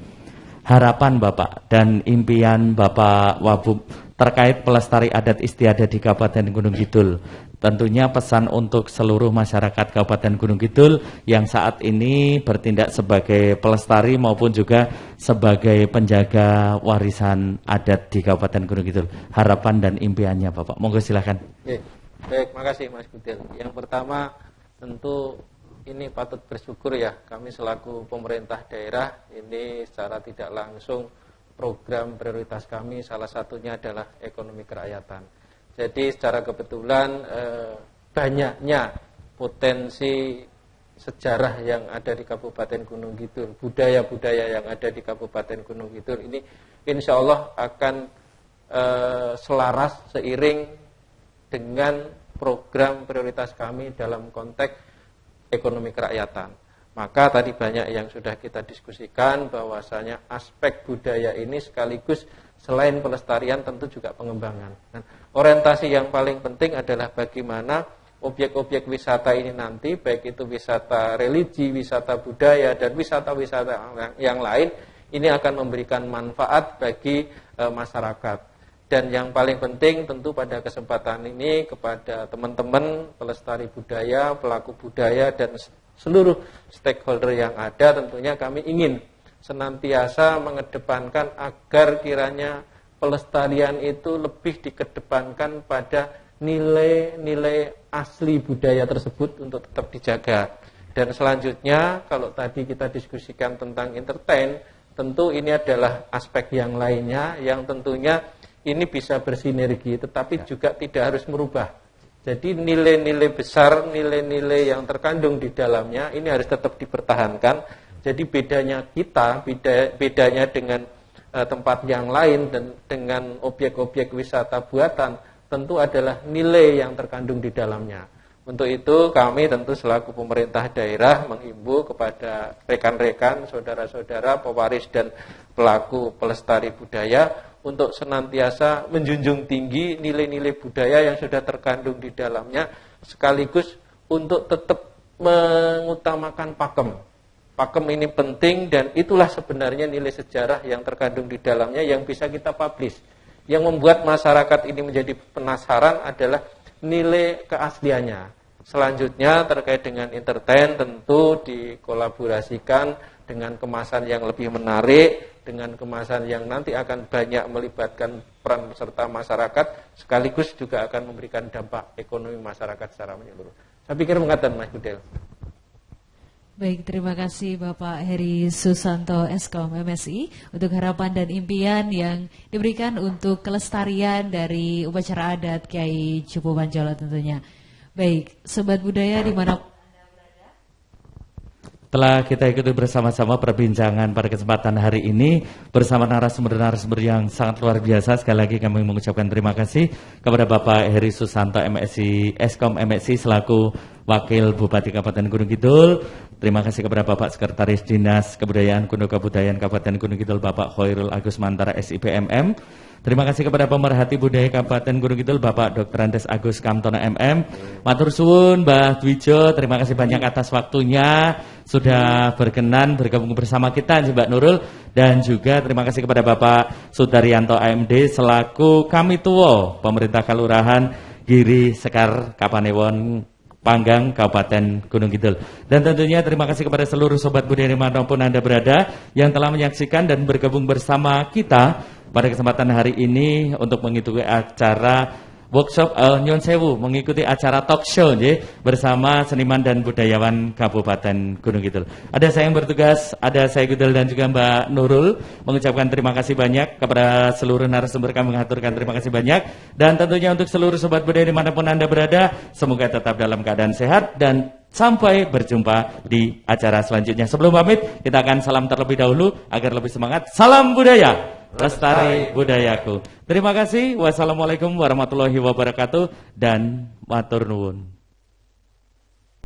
Harapan Bapak dan impian Bapak Wabub terkait pelestari adat istiadat di Kabupaten Gunung Kidul. Tentunya pesan untuk seluruh masyarakat Kabupaten Gunung Kidul yang saat ini bertindak sebagai pelestari maupun juga sebagai penjaga warisan adat di Kabupaten Gunung Kidul. Harapan dan impiannya Bapak. Monggo silakan. Baik, makasih Mas Budil. Yang pertama tentu ini patut bersyukur ya, kami selaku pemerintah daerah ini secara tidak langsung program prioritas kami salah satunya adalah ekonomi kerakyatan. Jadi secara kebetulan banyaknya potensi sejarah yang ada di Kabupaten Gunung Kidul, budaya-budaya yang ada di Kabupaten Gunung Kidul ini insya Allah akan selaras seiring dengan program prioritas kami dalam konteks ekonomi kerakyatan. Maka tadi banyak yang sudah kita diskusikan bahwasanya aspek budaya ini sekaligus selain pelestarian tentu juga pengembangan. Dan orientasi yang paling penting adalah bagaimana objek-objek wisata ini nanti, baik itu wisata religi, wisata budaya, dan wisata-wisata yang lain, ini akan memberikan manfaat bagi masyarakat. Dan yang paling penting tentu pada kesempatan ini kepada teman-teman pelestari budaya, pelaku budaya dan seluruh stakeholder yang ada tentunya kami ingin senantiasa mengedepankan agar kiranya pelestarian itu lebih dikedepankan pada nilai-nilai asli budaya tersebut untuk tetap dijaga. Dan selanjutnya kalau tadi kita diskusikan tentang entertain, tentu ini adalah aspek yang lainnya yang tentunya ini bisa bersinergi tetapi juga tidak harus merubah. Jadi nilai-nilai besar, nilai-nilai yang terkandung di dalamnya ini harus tetap dipertahankan. Jadi bedanya kita, bedanya dengan tempat yang lain dan dengan objek-objek wisata buatan tentu adalah nilai yang terkandung di dalamnya. Untuk itu kami tentu selaku pemerintah daerah menghimbau kepada rekan-rekan, saudara-saudara, pewaris dan pelaku pelestari budaya untuk senantiasa menjunjung tinggi nilai-nilai budaya yang sudah terkandung di dalamnya, sekaligus untuk tetap mengutamakan pakem. Pakem ini penting dan itulah sebenarnya nilai sejarah yang terkandung di dalamnya yang bisa kita publish. Yang membuat masyarakat ini menjadi penasaran adalah nilai keasliannya. Selanjutnya terkait dengan entertain tentu dikolaborasikan dengan kemasan yang lebih menarik, dengan kemasan yang nanti akan banyak melibatkan peran serta masyarakat, sekaligus juga akan memberikan dampak ekonomi masyarakat secara menyeluruh. Saya pikir mengatakan Mas Budel. Baik, terima kasih Bapak Heri Susanto Eskom MSI untuk harapan dan impian yang diberikan untuk kelestarian dari upacara adat Kiai Cupu Manjolo tentunya. Baik, Sobat Budaya di mana telah kita ikuti bersama-sama perbincangan pada kesempatan hari ini bersama narasumber-narasumber yang sangat luar biasa. Sekali lagi kami mengucapkan terima kasih kepada Bapak Heri Susanto MSI Eskom MSI selaku Wakil Bupati Kabupaten Gunung Kidul. Terima kasih kepada Bapak Sekretaris Dinas Kebudayaan Kuno Kebudayaan Kabupaten Gunung Kidul Bapak Khairul Agus Mantara SIPMM. Terima kasih kepada Pemerhati Budaya Kabupaten Gunung Kidul Bapak Dr. Andes Agus Kamtono MM. Matur suwun Mbah Dwijo, terima kasih banyak atas waktunya sudah berkenan bergabung bersama kita Mbak Nurul, dan juga terima kasih kepada Bapak Sudaryanto AMD selaku Kamituwo Pemerintah Kalurahan Giri Sekar Kapanewon Panggang Kabupaten Gunung Kidul. Dan tentunya terima kasih kepada seluruh Sobat Budaya dimanapun Anda berada yang telah menyaksikan dan bergabung bersama kita pada kesempatan hari ini untuk mengikuti acara workshop Nyon Sewu, mengikuti acara talk show bersama seniman dan budayawan Kabupaten Gunung Kidul. Ada saya yang bertugas, ada saya Gudel dan juga Mbak Nurul mengucapkan terima kasih banyak kepada seluruh narasumber. Kami mengaturkan terima kasih banyak, dan tentunya untuk seluruh Sobat Budaya dimanapun Anda berada, semoga tetap dalam keadaan sehat dan sampai berjumpa di acara selanjutnya. Sebelum pamit, kita akan salam terlebih dahulu agar lebih semangat. Salam budaya, lestari budayaku. Terima kasih. Wassalamualaikum warahmatullahi wabarakatuh dan matur nuwun.